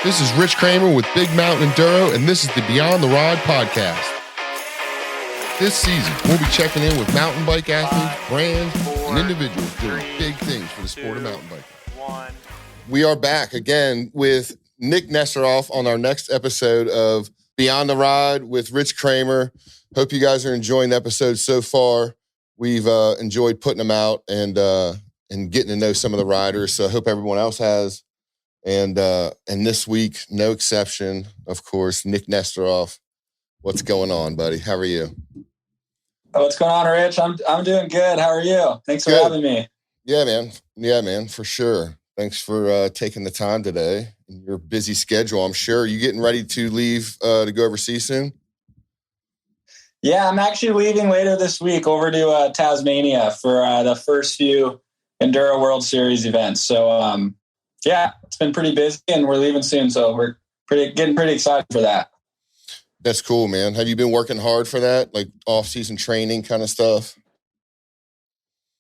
This is Rich Cramer with Big Mountain Enduro, and this is the Beyond the Ride podcast. This season, we'll be checking in with mountain bike athletes, brands, and individuals doing big things for the sport of mountain biking. We are back again with Nik Nestoroff on our next episode of Beyond the Ride with Rich Cramer. Hope you guys are enjoying the episode so far. We've enjoyed putting them out and getting to know some of the riders, so I hope everyone else has. And this week, no exception, of course, Nik Nestoroff. What's going on, buddy? How are you? What's going on, Rich? I'm doing good. How are you? Thanks for having me. Yeah, man, for sure. Thanks for taking the time today in your busy schedule. I'm sure you getting ready to leave to go overseas soon? Yeah, I'm actually leaving later this week over to Tasmania for the first few Enduro World Series events. So, yeah, it's been pretty busy and we're leaving soon. So we're getting pretty excited for that. That's cool, man. Have you been working hard for that? Like off-season training kind of stuff?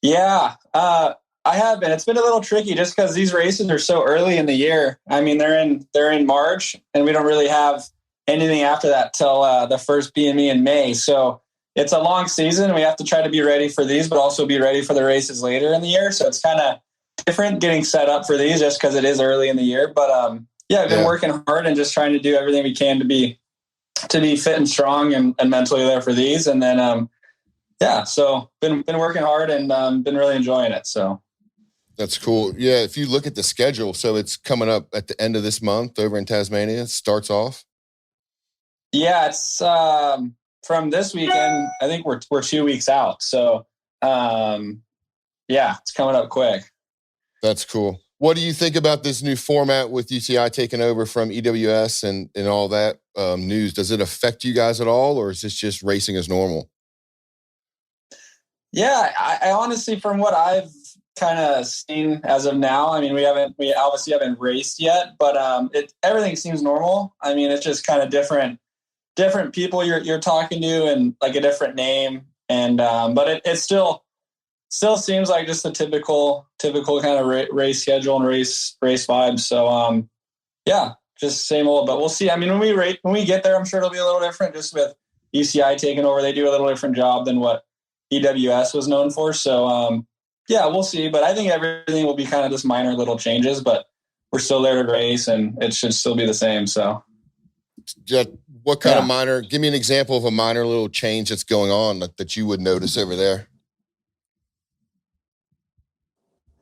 Yeah, I have been. It's been a little tricky just because these races are so early in the year. I mean, they're in March and we don't really have anything after that till the first BME in May. So it's a long season. We have to try to be ready for these, but also be ready for the races later in the year. So it's kind of different getting set up for these just because it is early in the year. But I've been working hard and just trying to do everything we can to be fit and strong and mentally there for these. And then, so been working hard and been really enjoying it. So that's cool. Yeah. If you look at the schedule, so it's coming up at the end of this month over in Tasmania. It starts off. Yeah, it's from this weekend. I think we're 2 weeks out. So it's coming up quick. That's cool. What do you think about this new format with UCI taking over from EWS and all that news? Does it affect you guys at all, or is this just racing as normal? Yeah, I honestly, from what I've kind of seen as of now, I mean, we obviously haven't raced yet, but everything seems normal. I mean, it's just kind of different people you're talking to and like a different name, and but it still seems like just a typical kind of race schedule and race vibes. So just same old. But we'll see. I mean, when we get there, I'm sure it'll be a little different. Just with UCI taking over, they do a little different job than what EWS was known for. So we'll see. But I think everything will be kind of just minor little changes. But we're still there to race, and it should still be the same. So, what kind of minor? Give me an example of a minor little change that's going on that you would notice over there.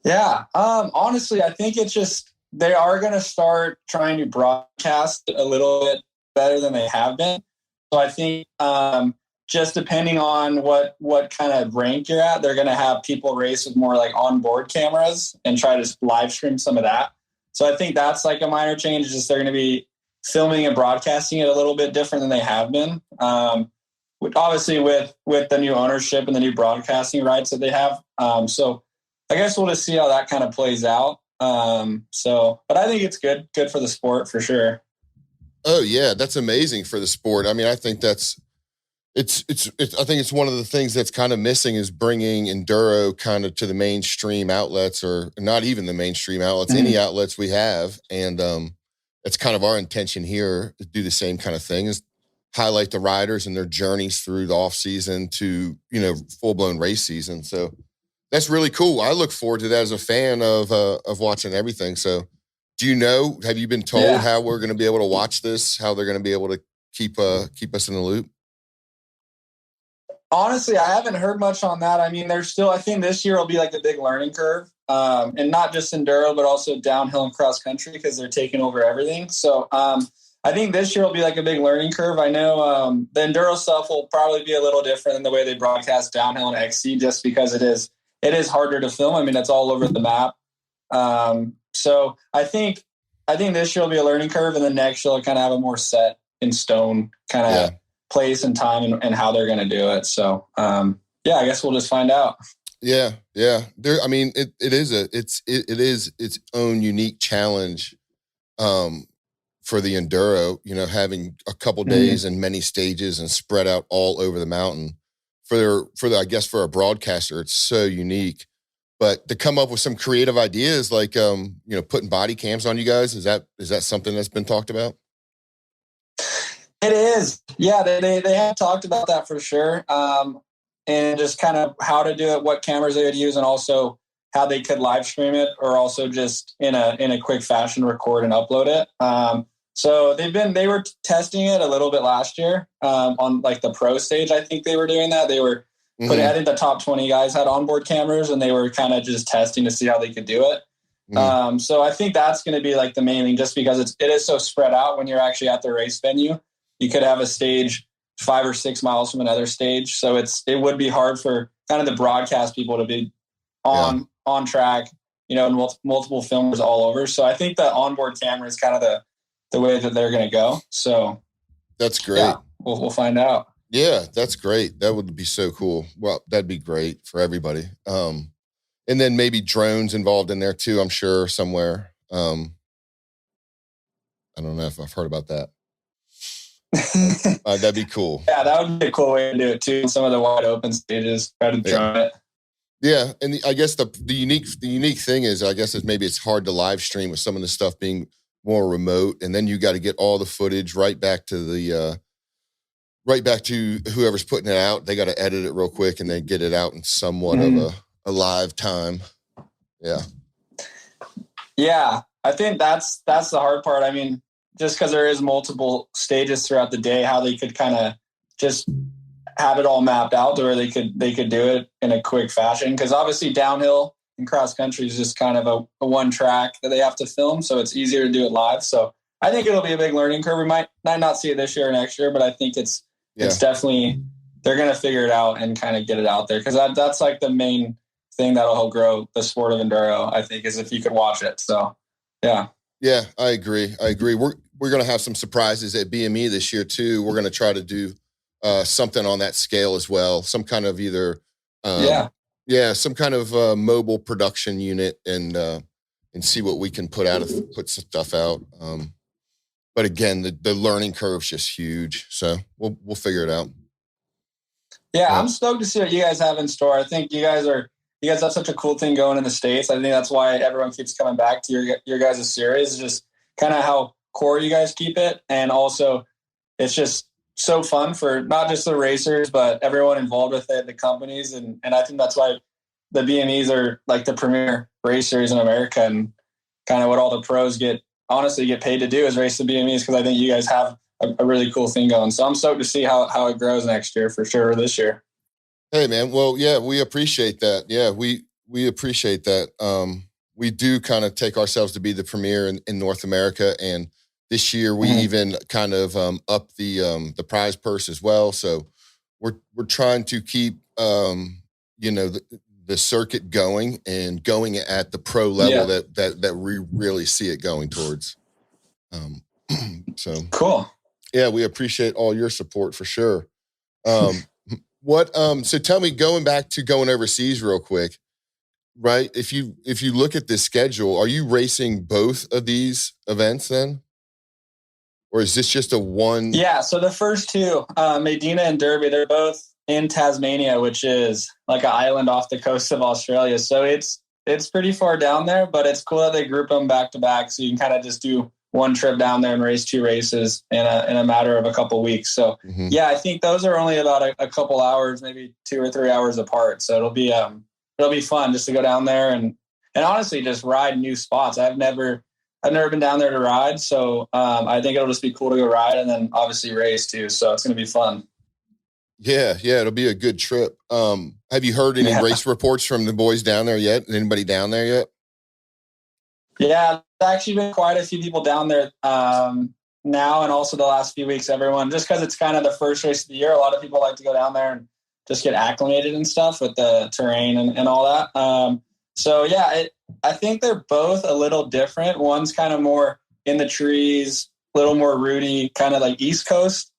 Yeah. Honestly, I think it's just they are going to start trying to broadcast a little bit better than they have been. So I think just depending on what kind of rank you're at, they're going to have people race with more like onboard cameras and try to live stream some of that. So I think that's like a minor change. Just they're going to be filming and broadcasting it a little bit different than they have been. Obviously with the new ownership and the new broadcasting rights that they have. So I guess we'll just see how that kind of plays out. But I think it's good for the sport for sure. Oh yeah, that's amazing for the sport. I mean, I think I think it's one of the things that's kind of missing is bringing enduro kind of to the mainstream outlets, or not even the mainstream outlets, any outlets we have. And that's kind of our intention here, to do the same kind of thing, is highlight the riders and their journeys through the off season to, full blown race season. So that's really cool. I look forward to that as a fan of watching everything. So have you been told how we're going to be able to watch this, how they're going to be able to keep us in the loop? Honestly, I haven't heard much on that. I mean, I think this year will be like a big learning curve, and not just enduro, but also downhill and cross country, because they're taking over everything. So I think this year will be like a big learning curve. I know the enduro stuff will probably be a little different in the way they broadcast downhill and XC, just because it is harder to film. I mean, it's all over the map. So I think this year will be a learning curve, and the next year will kind of have a more set in stone kind of place and time and how they're going to do it. So, I guess we'll just find out. Yeah. Yeah. It is its own unique challenge, for the enduro, having a couple days and many stages and spread out all over the mountain. For a broadcaster, it's so unique. But to come up with some creative ideas like, putting body cams on you guys, is that something that's been talked about? It is. Yeah, they have talked about that for sure. And just kind of how to do it, what cameras they would use, and also how they could live stream it, or also just in a quick fashion record and upload it. So they were testing it a little bit last year on like the pro stage. I think they were doing that. They were putting, I think the top 20 guys had onboard cameras, and they were kind of just testing to see how they could do it. So I think that's going to be like the main thing, just because it is so spread out when you're actually at the race venue. You could have a stage 5 or 6 miles from another stage. So it would be hard for kind of the broadcast people to be on track, and multiple filmers all over. So I think the onboard camera is kind of the way that they're going to go. So that's great. Yeah, we'll find out. Yeah, that's great. That would be so cool. Well, that'd be great for everybody. And then maybe drones involved in there too, I'm sure, somewhere. I don't know if I've heard about that. That'd be cool. Yeah, that would be a cool way to do it too. Some of the wide open stages, try to drone it. Yeah, and I guess the unique thing is, I guess, maybe it's hard to live stream with some of the stuff being more remote, and then you got to get all the footage right back to whoever's putting it out. They got to edit it real quick and then get it out in somewhat of a live time. Yeah. Yeah, I think that's the hard part. I mean, just because there is multiple stages throughout the day, how they could kind of just have it all mapped out to where they could do it in a quick fashion. Because obviously downhill and cross country is just kind of a one track that they have to film, so it's easier to do it live. So I think it'll be a big learning curve. We might not see it this year or next year, but I think it's definitely, they're going to figure it out and kind of get it out there, because that's like the main thing that'll help grow the sport of enduro, I think, is if you could watch it. So yeah. Yeah, I agree. We're going to have some surprises at BME this year too. We're going to try to do something on that scale as well. Some kind of either, some kind of mobile production unit, and see what we can put some stuff out. But again, the learning curve's just huge. So we'll figure it out. Yeah, I'm stoked to see what you guys have in store. I think you guys have such a cool thing going in the States. I think that's why everyone keeps coming back to your guys' series, just kind of how core you guys keep it. And also it's just so fun for not just the racers, but everyone involved with it, the companies. And I think that's why the BMEs are like the premier race series in America, and kind of what all the pros get paid to do is race the BMEs, because I think you guys have a really cool thing going. So I'm stoked to see how it grows next year, for sure, or this year. Hey man, well, yeah, we appreciate that. Yeah, we appreciate that. We do kind of take ourselves to be the premier in North America, and this year we even kind of up the prize purse as well. So we're trying to keep the circuit going at the pro level that we really see it going towards. So cool. Yeah, we appreciate all your support for sure. So tell me, going overseas real quick, right? If you look at this schedule, are you racing both of these events then? Or is this just a one? Yeah, so the first two, Medina and Derby, they're both in Tasmania, which is like an island off the coast of Australia. So it's pretty far down there, but it's cool that they group them back to back, so you can kind of just do one trip down there and race 2 races in a matter of a couple weeks. So I think those are only about a couple hours, maybe 2 or 3 hours apart. So it'll be fun just to go down there and honestly just ride new spots. I've never been down there to ride. So I think it'll just be cool to go ride and then obviously race too. So it's going to be fun. Yeah. It'll be a good trip. Have you heard any race reports from the boys down there yet? Anybody down there yet? Yeah, there's actually been quite a few people down there now, and also the last few weeks, everyone, just because it's kind of the first race of the year, a lot of people like to go down there and just get acclimated and stuff with the terrain and all that. I think they're both a little different. One's kind of more in the trees, a little more rooty, kind of like East Coast,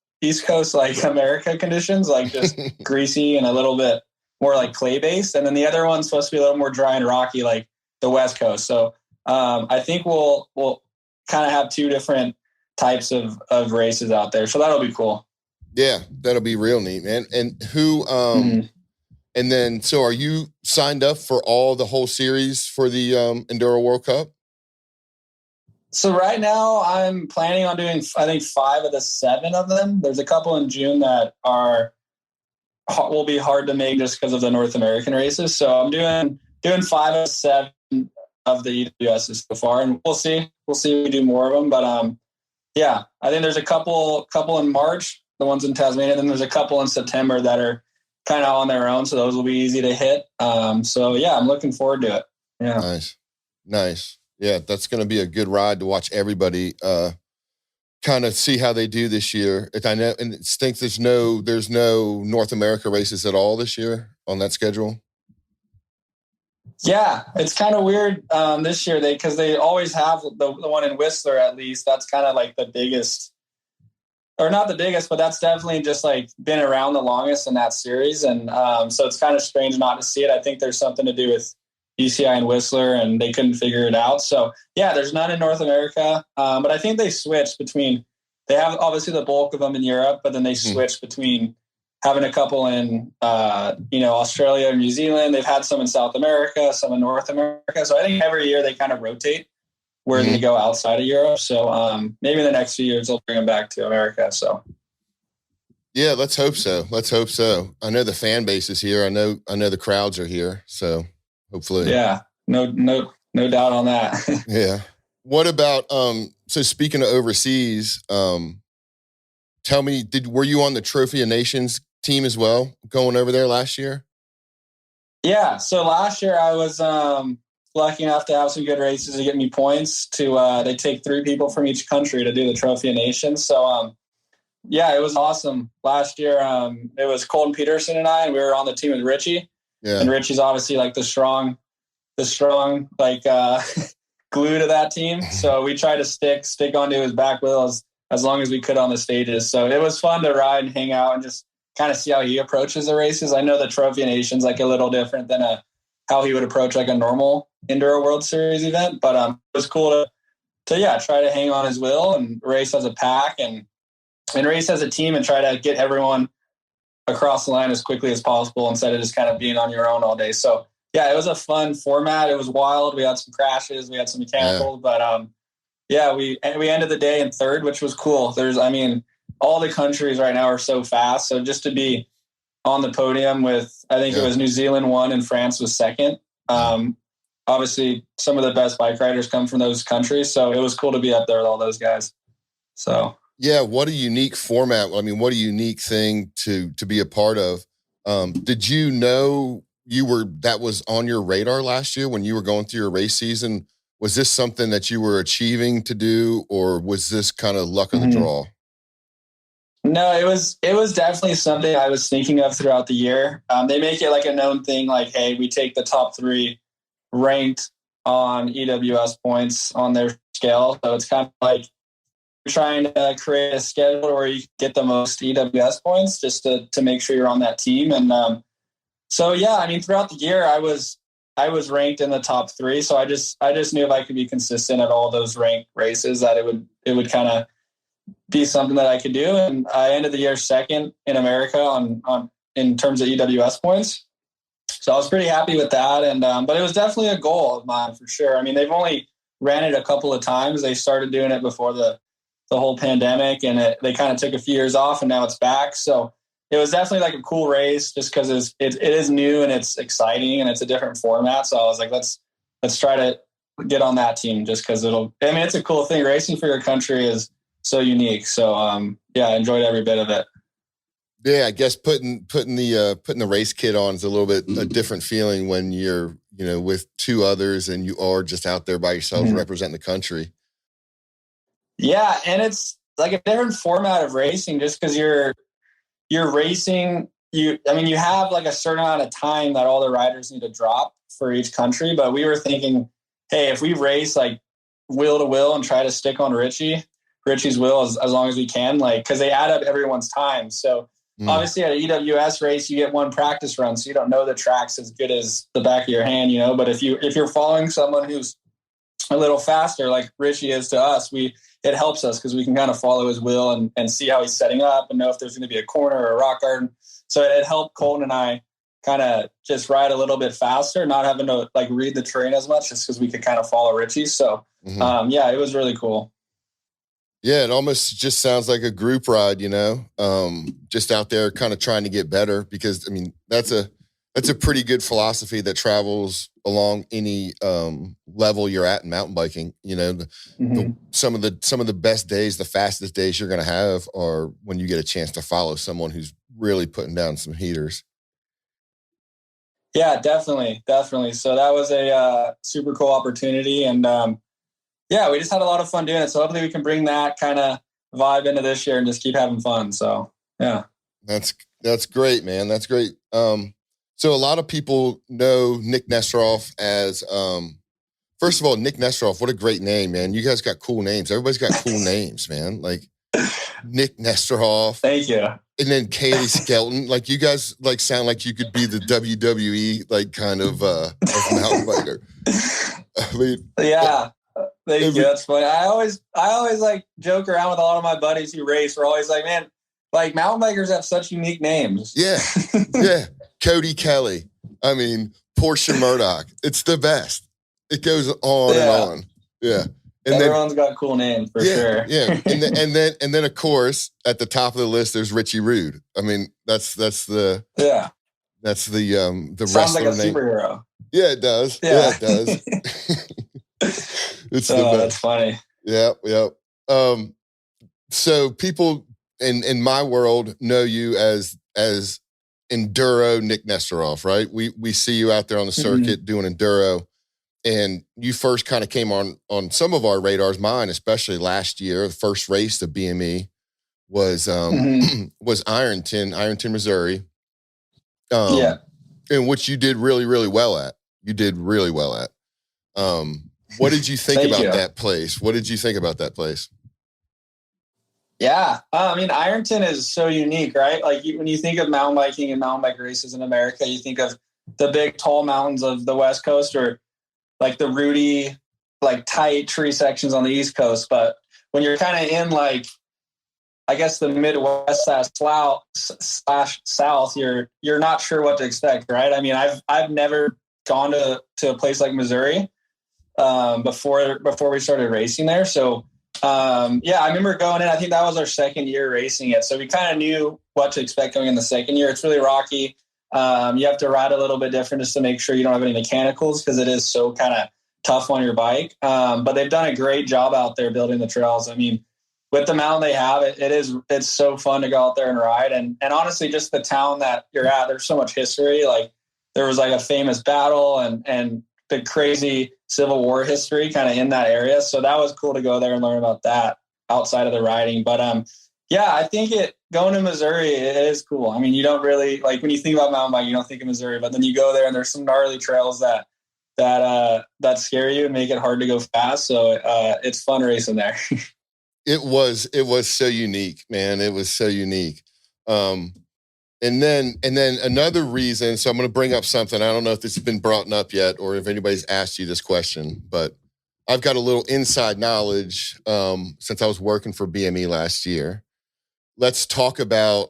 like America conditions, like just greasy and a little bit more like clay based. And then the other one's supposed to be a little more dry and rocky, like the West Coast. So I think we'll kind of have 2 different types of races out there. So that'll be cool. Yeah, that'll be real neat, man. And who, and And then, so are you signed up for the whole series for the Enduro World Cup? So right now I'm planning on doing, I think 5 of the 7 of them. There's a couple in June that will be hard to make just because of the North American races. So I'm doing 5 of 7 of the EWSs so far, and we'll see if we do more of them. But yeah, I think there's a couple in March, the ones in Tasmania, and then there's a couple in September that are kind of on their own, so those will be easy to hit. So yeah, I'm looking forward to it. Yeah. Nice. Yeah, that's going to be a good ride to watch everybody kind of see how they do this year. I know, and it stinks there's no North America races at all this year on that schedule. Yeah, it's kind of weird this year because they always have the one in Whistler, at least. That's kind of like the biggest, or not the biggest, but that's definitely just like been around the longest in that series. And so it's kind of strange not to see it. I think there's something to do with ECI and Whistler, and they couldn't figure it out. So yeah, there's none in North America. But I think they switched between, they have obviously the bulk of them in Europe, but then they switched between having a couple in, Australia and New Zealand. They've had some in South America, some in North America. So I think every year they kind of rotate where they go outside of Europe. So maybe in the next few years they'll bring them back to America. So yeah, let's hope so. I know the fan base is here. I know the crowds are here. So hopefully, yeah, no doubt on that. Yeah. What about so speaking of overseas, tell me, were you on the Trophy of Nations team as well, going over there last year? Yeah, so last year I was lucky enough to have some good races to get me points. They take 3 people from each country to do the Trophy of Nations. So yeah, it was awesome. Last year it was Colton Peterson and I, and we were on the team with Richie. Yeah. And Richie's obviously like the strong like glue to that team. So we tried to stick onto his back wheel as long as we could on the stages. So it was fun to ride and hang out and just kind of see how he approaches the races. I know the Trophy of Nations like a little different than how he would approach like a normal Enduro World Series event. But it was cool to try to hang on his wheel and race as a pack and race as a team and try to get everyone across the line as quickly as possible instead of just kind of being on your own all day. So yeah, it was a fun format. It was wild. We had some crashes, we had some mechanicals, but we ended the day in 3rd, which was cool. All the countries right now are so fast. So just to be on the podium with, I think it was New Zealand 1 and France was 2nd. Obviously some of the best bike riders come from those countries. So it was cool to be up there with all those guys. So yeah, what a unique format. I mean, what a unique thing to be a part of. Did you know that was on your radar last year when you were going through your race season? Was this something that you were achieving to do, or was this kind of luck of the draw? No, it was definitely something I was thinking of throughout the year. They make it like a known thing, like, hey, we take the top 3 ranked on EWS points on their scale. So it's kind of like trying to create a schedule where you get the most EWS points just to make sure you're on that team. And so yeah, I mean, throughout the year I was ranked in the top 3. So I just knew if I could be consistent at all those ranked races that it would kind of be something that I could do. And I ended the year 2nd in America on in terms of EWS points. So I was pretty happy with that. And but it was definitely a goal of mine for sure. I mean, they've only ran it a couple of times. They started doing it before the whole pandemic, and they kind of took a few years off, and now it's back. So it was definitely like a cool race just because it is new and it's exciting and it's a different format. So I was like, let's try to get on that team just because it's a cool thing. Racing for your country is so unique. So I enjoyed every bit of it. Yeah, I guess putting the race kit on is a little bit a different feeling when you're with 2 others and you are just out there by yourself representing the country. Yeah, and it's like a different format of racing just because you're racing. You have like a certain amount of time that all the riders need to drop for each country. But we were thinking, hey, if we race like wheel to wheel and try to stick on Richie's wheel as long as we can, like, because they add up everyone's time. So obviously at an EWS race, you get 1 practice run, so you don't know the tracks as good as the back of your hand, But if you're following someone who's a little faster, like Richie is to us, it helps us because we can kind of follow his wheel and see how he's setting up and know if there's going to be a corner or a rock garden. So it helped Colton and I kind of just ride a little bit faster, not having to like read the terrain as much, just because we could kind of follow Richie. So yeah, it was really cool. Yeah, it almost just sounds like a group ride, just out there kind of trying to get better, because I mean that's a pretty good philosophy that travels along any level you're at in mountain biking. Some of the best days, the fastest days you're going to have are when you get a chance to follow someone who's really putting down some heaters. Yeah, definitely. So that was a super cool opportunity, and yeah, we just had a lot of fun doing it. So hopefully we can bring that kind of vibe into this year and just keep having fun. So yeah, that's great, man. That's great. So a lot of people know Nik Nestoroff as, first of all, Nik Nestoroff, what a great name, man. You guys got cool names. Everybody's got cool names, man. Like Nik Nestoroff. Thank you. And then Kaylee Skelton. Like, you guys like sound like you could be the WWE like kind of mountain biker. I mean, yeah. Thank you. That's funny. I always like joke around with a lot of my buddies who race. We're always like, man, like mountain bikers have such unique names. Yeah. Yeah. Cody Kelly. I mean, Portia Murdoch. It's the best. It goes on and on. Yeah. And everyone's got cool names for sure. Yeah. And then of course, at the top of the list, there's Richie Rude. I mean, that's the sounds wrestler like a name. Superhero. Yeah, it does. Yeah, it does. It's the best. That's funny. Yeah. So people in my world know you as enduro Nik Nestoroff, right? We see you out there on the circuit doing enduro, and you first kind of came on some of our radars, mine especially last year. The first race of BME was Ironton, Missouri. And which you did really, really well at. What did you think about that place? What did you think about that place? Yeah. I mean, Ironton is so unique, right? Like when you think of mountain biking and mountain bike races in America, you think of the big tall mountains of the West Coast, or like the rooty, like tight tree sections on the East Coast. But when you're kind of in like, I guess the Midwest South, you're not sure what to expect, right? I mean, I've never gone to a place like Missouri before we started racing there. So I remember going in. I think that was our second year racing it, so we kind of knew what to expect going in the second year. It's really rocky. You have to ride a little bit different just to make sure you don't have any mechanicals, because it is so kind of tough on your bike. But they've done a great job out there building the trails. I mean, with the mountain they have, it's so fun to go out there and ride. And honestly, just the town that you're at, there's so much history. Like there was like a famous battle and the crazy Civil War history kind of in that area. So that was cool to go there and learn about that outside of the riding. But I think going to Missouri, it is cool. I mean, you don't really, like when you think about mountain biking, you don't think of Missouri, but then you go there and there's some gnarly trails that scare you and make it hard to go fast. So it's fun racing there. It was so unique, man. It was so unique. And then another reason, so I'm going to bring up something. I don't know if this has been brought up yet or if anybody's asked you this question, but I've got a little inside knowledge since I was working for BME last year. Let's talk about,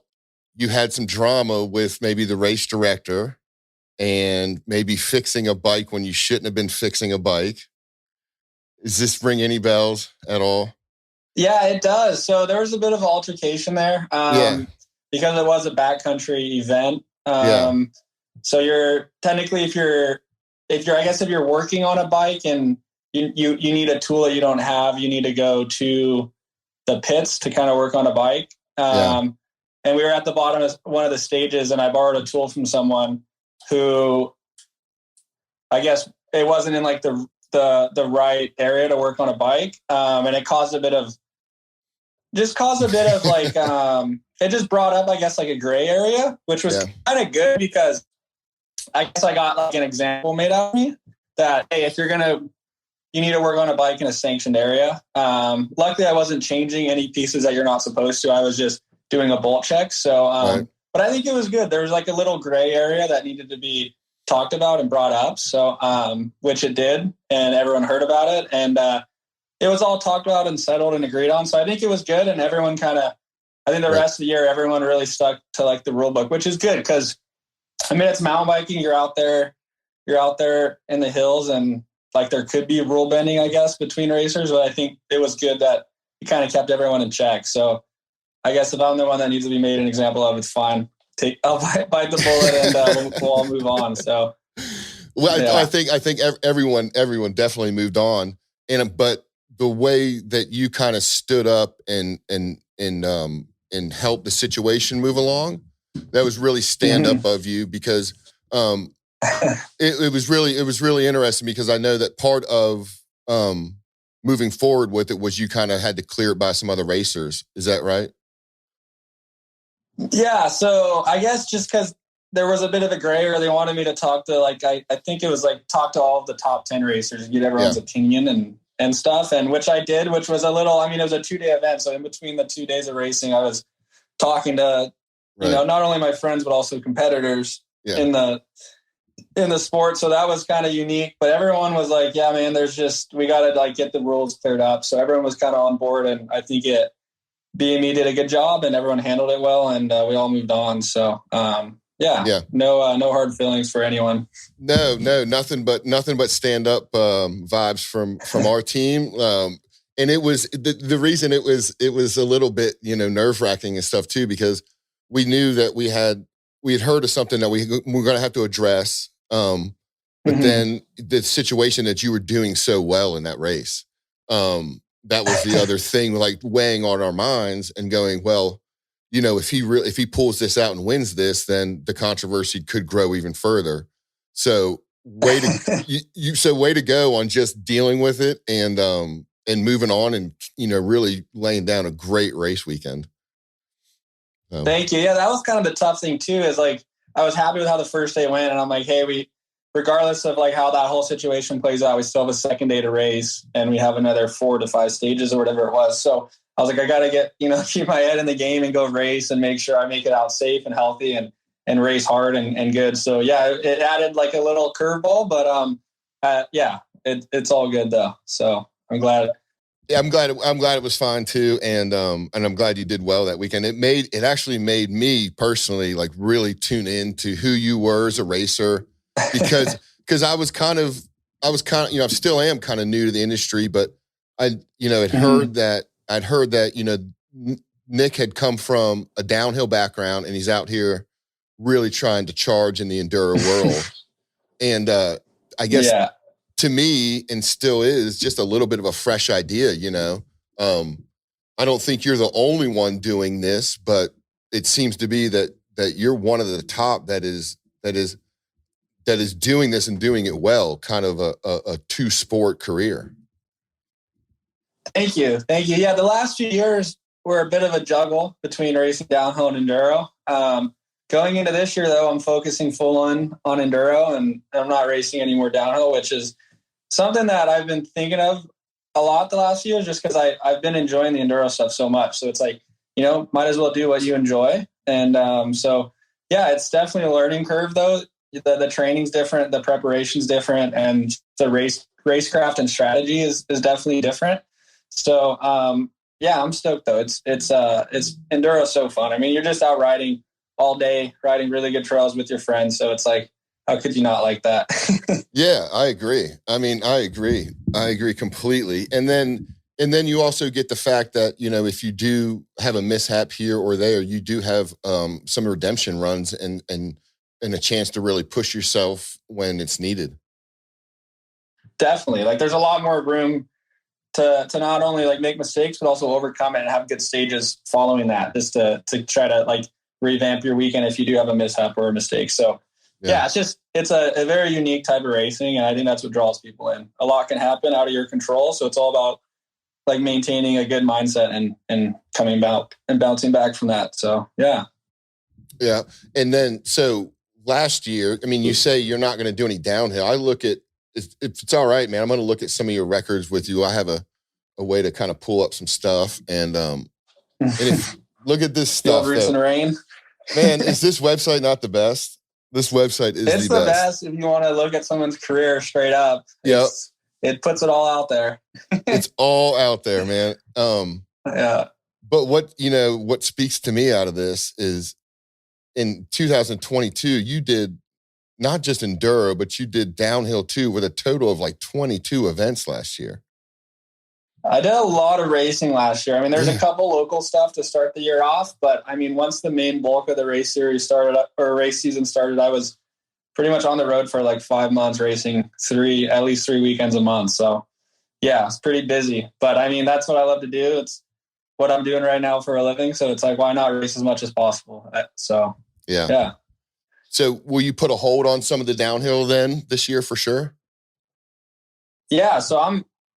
you had some drama with maybe the race director and maybe fixing a bike when you shouldn't have been fixing a bike. Does this ring any bells at all? Yeah, it does. So there was a bit of altercation there. Because it was a backcountry event. So you're technically, if you're working on a bike and you need a tool that you don't have, you need to go to the pits to kind of work on a bike. And we were at the bottom of one of the stages, and I borrowed a tool from someone who, I guess it wasn't in like the right area to work on a bike. And it caused a bit of like, it just brought up, I guess, like a gray area, which was kind of good, because I guess I got like an example made out of me that, hey, if you need to work on a bike in a sanctioned area. Luckily I wasn't changing any pieces that you're not supposed to. I was just doing a bolt check. So, but I think it was good. There was like a little gray area that needed to be talked about and brought up. So, which it did, and everyone heard about it. And, it was all talked about and settled and agreed on. So I think it was good. And everyone I think the rest of the year, everyone really stuck to like the rule book, which is good, because I mean, it's mountain biking. You're out there in the hills, and like there could be rule bending, I guess, between racers, but I think it was good that he kind of kept everyone in check. So I guess if I'm the one that needs to be made an example of, it's fine. I'll bite the bullet, and we'll all move on. So, well, yeah. I think everyone definitely moved on, but the way that you kind of stood up and helped the situation move along, that was really stand up of you, because it was really interesting, because I know that part of moving forward with it was you kind of had to clear it by some other racers. Is that right? Yeah. So I guess just because there was a bit of a gray area, they wanted me to talk to I think it was talk to all of the top 10 racers and get everyone's opinion and stuff. And which I did, which was it was a 2-day event. So in between the 2 days of racing, I was talking to, not only my friends, but also competitors in the sport. So that was kind of unique, but everyone was like, yeah, man, we got to get the rules cleared up. So everyone was kind of on board, and I think BME did a good job, and everyone handled it well, and we all moved on. So, no hard feelings for anyone. No, nothing but stand up vibes from our team. And it was the reason it was a little bit, nerve wracking and stuff too, because we knew that we had heard of something that we were going to have to address. But then the situation that you were doing so well in that race, that was the other thing, weighing on our minds and going, well, if he pulls this out and wins this, then the controversy could grow even further. So way to go on just dealing with it and moving on and, really laying down a great race weekend. Thank you. Yeah, that was kind of the tough thing too, is I was happy with how the first day went, and I'm like, hey, regardless of how that whole situation plays out, we still have a second day to race, and we have another 4 to 5 stages or whatever it was. So I was like, I got to keep my head in the game and go race and make sure I make it out safe and healthy and race hard and good. So yeah, it added a little curveball, but it's all good though. So I'm glad. Yeah, I'm glad it was fine too, and I'm glad you did well that weekend. It actually made me personally really tune in to who you were as a racer, because I still am kind of new to the industry, but I'd heard that Nick had come from a downhill background, and he's out here really trying to charge in the enduro world, and I guess. Yeah. To me, and still is, just a little bit of a fresh idea, I don't think you're the only one doing this, but it seems to be that you're one of the top that is doing this and doing it well, kind of a 2-sport career. Thank you. Yeah, the last few years were a bit of a juggle between racing downhill and enduro. Going into this year, though, I'm focusing full on enduro, and I'm not racing any more downhill, which is something that I've been thinking of a lot the last few years, just because I've been enjoying the enduro stuff so much. So it's might as well do what you enjoy. And so, yeah, it's definitely a learning curve, though. The training's different, the preparation's different, and the racecraft and strategy is definitely different. So, I'm stoked, though. It's enduro so fun. I mean, you're just out riding all day, riding really good trails with your friends. So it's how could you not like that? Yeah, I agree. I mean, I agree completely. And then you also get the fact that, if you do have a mishap here or there, you do have some redemption runs and a chance to really push yourself when it's needed. Definitely. There's a lot more room to not only make mistakes, but also overcome it and have good stages following that, just to try to revamp your weekend if you do have a mishap or a mistake. So yeah, it's a very unique type of racing, and I think that's what draws people in. A lot can happen out of your control, so it's all about maintaining a good mindset and coming about and bouncing back from that. So yeah. And then so last year, I mean, you say you're not going to do any downhill. I look at, if it's all right, man, I'm going to look at some of your records with you. I have a way to kind of pull up some stuff, and look at this stuff. Roots and rain. Man, is this website not the best? This website is it's the best if you want to look at someone's career straight up. Yep. It puts it all out there. It's all out there, man. Yeah. But what speaks to me out of this is, in 2022, you did not just enduro, but you did downhill too, with a total of like 22 events last year. I did a lot of racing last year. I mean, there's a couple local stuff to start the year off, but I mean, once the main bulk of the race series started up, or race season started, I was pretty much on the road for like 5 months, racing at least 3 weekends a month. So yeah, it's pretty busy, but I mean, that's what I love to do. It's what I'm doing right now for a living. So it's like, why not race as much as possible? So yeah. So will you put a hold on some of the downhill then this year for sure? Yeah. So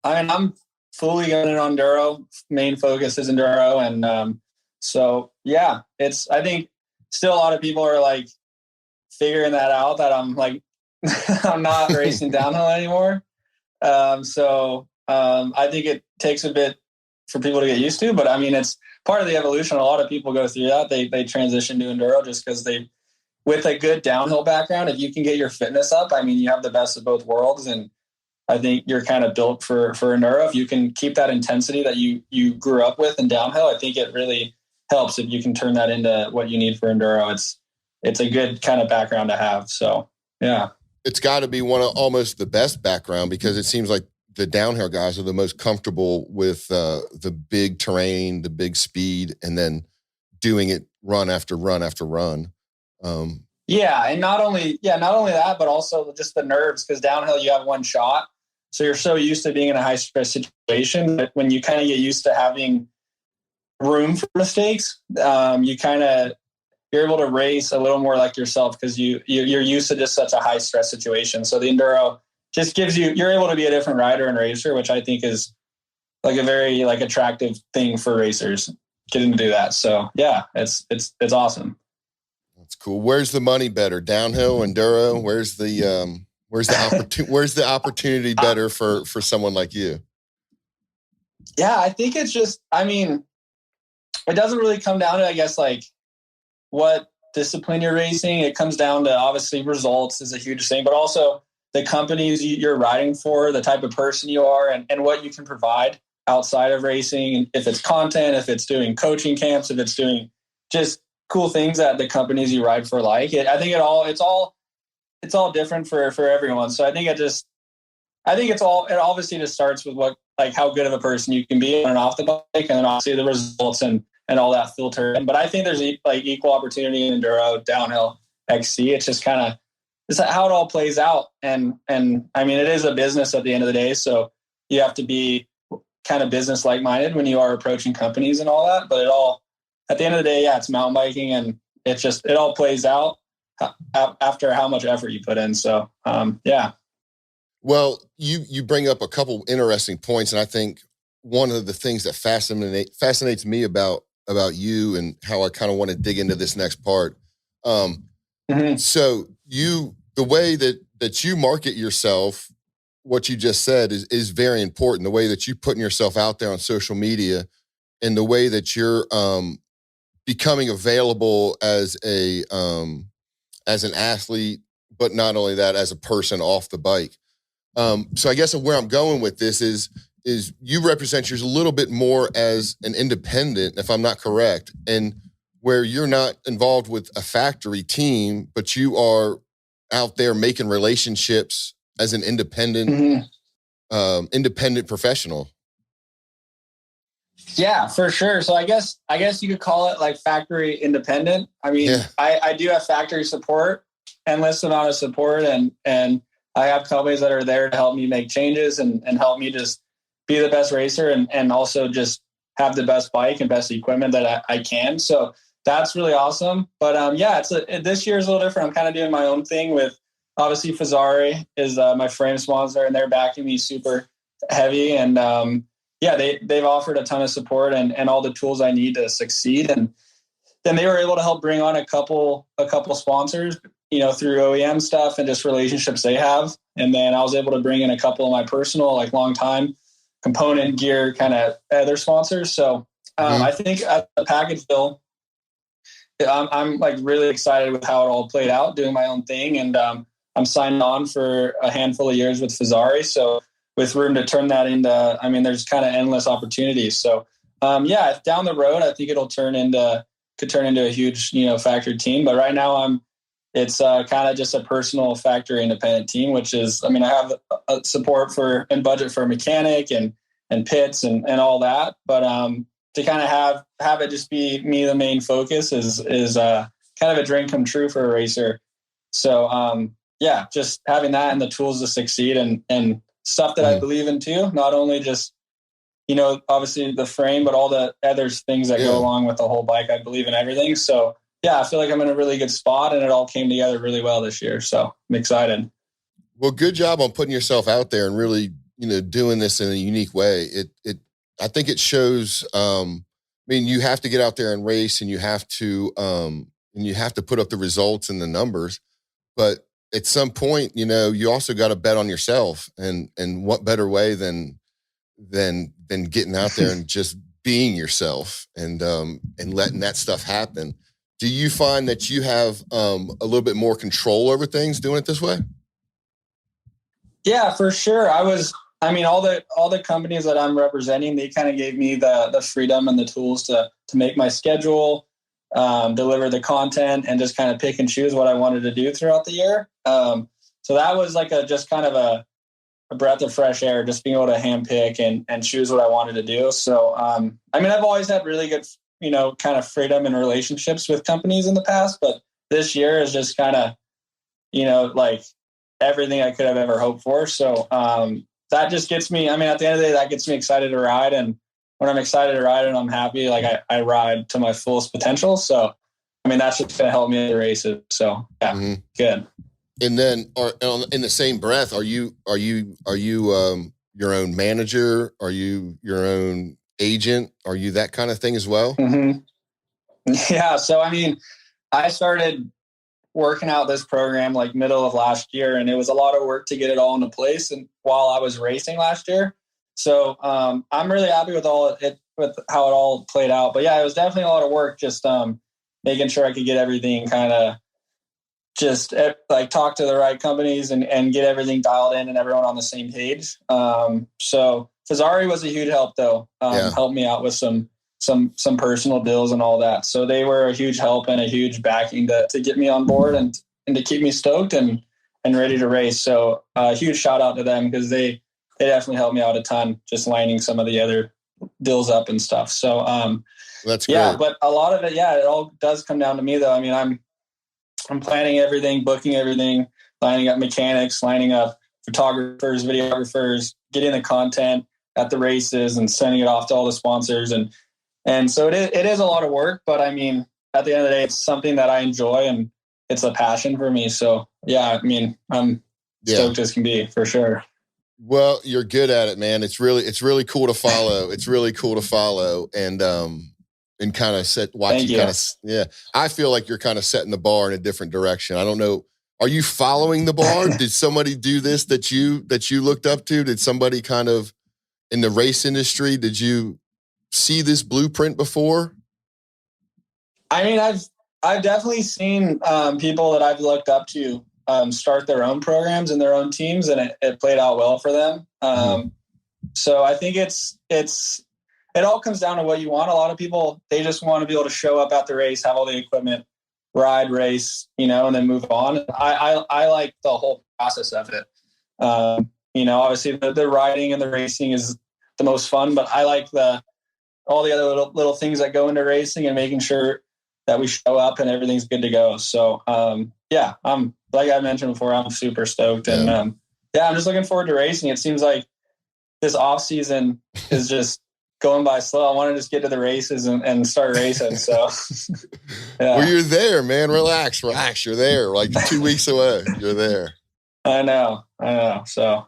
I'm fully going in on enduro. Main focus is enduro. And so, yeah, I think still a lot of people are like figuring that out, that I'm like, I'm not racing downhill anymore. I think it takes a bit for people to get used to, but I mean, it's part of the evolution. A lot of people go through that. They transition to enduro just because with a good downhill background, if you can get your fitness up, I mean, you have the best of both worlds. And I think you're kind of built for enduro. If you can keep that intensity that you grew up with in downhill, I think it really helps if you can turn that into what you need for enduro. It's a good kind of background to have. So yeah, it's got to be one of almost the best background, because it seems like the downhill guys are the most comfortable with the big terrain, the big speed, and then doing it run after run after run. Yeah, and not only that, but also just the nerves, because downhill you have one shot. So you're so used to being in a high stress situation that when you kind of get used to having room for mistakes, you're able to race a little more like yourself, because you're used to just such a high stress situation. So the enduro just you're able to be a different rider and racer, which I think is like a very like attractive thing for racers, getting to do that. So yeah, it's awesome. That's cool. Where's the money better? Downhill, enduro? Where's the opportunity better for someone like you? Yeah, I think it's just, I mean, it doesn't really come down to, I guess, like what discipline you're racing. It comes down to obviously results is a huge thing, but also the companies you're riding for, the type of person you are, and what you can provide outside of racing. If it's content, if it's doing coaching camps, if it's doing just cool things that the companies you ride for like. I think it's all different for everyone. So I think it obviously just starts with how good of a person you can be on and off the bike, and then obviously the results and all that filter. But I think there's like equal opportunity in enduro, downhill, XC. It's just kind of, it's how it all plays out. And I mean, it is a business at the end of the day. So you have to be kind of business like-minded when you are approaching companies and all that. But at the end of the day, yeah, it's mountain biking, and it all plays out after how much effort you put in. So, yeah. Well, you bring up a couple interesting points, and I think one of the things that fascinates me about you and how I kind of want to dig into this next part. So the way that you market yourself, what you just said is very important. The way that you putting yourself out there on social media, and the way that you're becoming available as an athlete, but not only that, as a person off the bike. So I guess where I'm going with this is you represent yours a little bit more as an independent, if I'm not correct, and where you're not involved with a factory team, but you are out there making relationships as an independent, independent professional. Yeah, for sure. So I guess you could call it like factory independent. I mean, yeah. I do have factory support, endless amount of support, and I have companies that are there to help me make changes and help me just be the best racer and also just have the best bike and best equipment that I can. So that's really awesome. But yeah, this year is a little different. I'm kind of doing my own thing with, obviously, Fazzari is my frame sponsor, and they're backing me super heavy. And yeah, they've offered a ton of support and all the tools I need to succeed. And then they were able to help bring on a couple sponsors, through OEM stuff and just relationships they have. And then I was able to bring in a couple of my personal, like long time component gear kind of other sponsors. So I think at the package bill, I'm like really excited with how it all played out, doing my own thing. And I'm signed on for a handful of years with Fazzari. So with room to turn that into, there's kind of endless opportunities. So yeah, down the road, I think it'll turn into could turn into a huge, factory team. But right now it's kind of just a personal factory independent team, which is, I have a support for and budget for a mechanic and pits and all that. But to kind of have it just be me, the main focus is kind of a dream come true for a racer. So just having that and the tools to succeed and stuff that I believe in too, not only just, obviously the frame, but all the other things that go along with the whole bike. I believe in everything. So yeah, I feel like I'm in a really good spot, and it all came together really well this year. So I'm excited. Well, good job on putting yourself out there and really, doing this in a unique way. I think it shows, you have to get out there and race, and you have to put up the results and the numbers, but at some point, you also got to bet on yourself, and what better way than getting out there and just being yourself and letting that stuff happen. Do you find that you have a little bit more control over things doing it this way? Yeah, for sure. all the companies that I'm representing, they kind of gave me the freedom and the tools to make my schedule, deliver the content, and just kind of pick and choose what I wanted to do throughout the year. So that was like just kind of a breath of fresh air, just being able to handpick and choose what I wanted to do. So, I've always had really good, kind of freedom and relationships with companies in the past, but this year is just kind of, like everything I could have ever hoped for. So, that just gets me, at the end of the day, that gets me excited to ride. And when I'm excited to ride and I'm happy, like I ride to my fullest potential. So, that's just going to help me in the races. So yeah, good. And then in the same breath, are you your own manager? Are you your own agent? Are you that kind of thing as well? Mm-hmm. Yeah. So, I started working out this program like middle of last year, and it was a lot of work to get it all into place. And while I was racing last year, so I'm really happy with with how it all played out. But yeah, it was definitely a lot of work, just making sure I could get everything kind of just like talk to the right companies and get everything dialed in and everyone on the same page. So Fazari was a huge help though. Helped me out with some personal deals and all that. So they were a huge help and a huge backing to get me on board and to keep me stoked and ready to race. So a huge shout out to them, because they definitely helped me out a ton, just lining some of the other deals up and stuff. So that's great. Yeah, but a lot of it, it all does come down to me though. I'm planning everything, booking everything, lining up mechanics, lining up photographers, videographers, getting the content at the races and sending it off to all the sponsors. And so it is a lot of work, but at the end of the day, it's something that I enjoy and it's a passion for me. So yeah, I'm stoked as can be, for sure. Well, you're good at it, man. It's really cool to follow. It's really cool to follow and kind of watch you kind of, I feel like you're kind of setting the bar in a different direction. I don't know. Are you following the bar? Did somebody do this that you looked up to? Did somebody kind of in the race industry, did you see this blueprint before? I've definitely seen people that I've looked up to start their own programs and their own teams, and it played out well for them. So I think it all comes down to what you want. A lot of people, they just want to be able to show up at the race, have all the equipment, ride, race, and then move on. I like the whole process of it. Obviously the riding and the racing is the most fun, but I like all the other little things that go into racing and making sure that we show up and everything's good to go. So, I'm, like I mentioned before, I'm super stoked and, I'm just looking forward to racing. It seems like this off season is just going by slow. I want to just get to the races and start racing. So, Well, you're there, man. Relax. You're there. Like 2 weeks away. You're there. I know. So,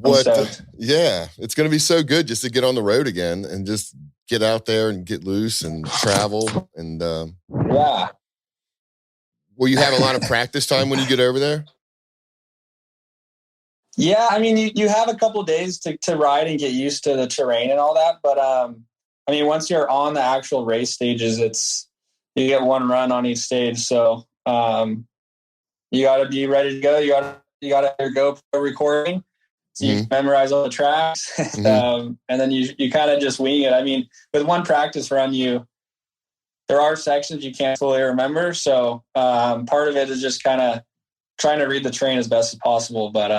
it's going to be so good just to get on the road again and just get out there and get loose and travel. And will you have a lot of practice time when you get over there? Yeah, you have a couple of days to ride and get used to the terrain and all that. But once you're on the actual race stages, you get one run on each stage. So you got to be ready to go. You got to have your GoPro recording, so you memorize all the tracks, and then you kind of just wing it. With one practice run, you there are sections you can't fully remember. So part of it is just kind of trying to read the terrain as best as possible. But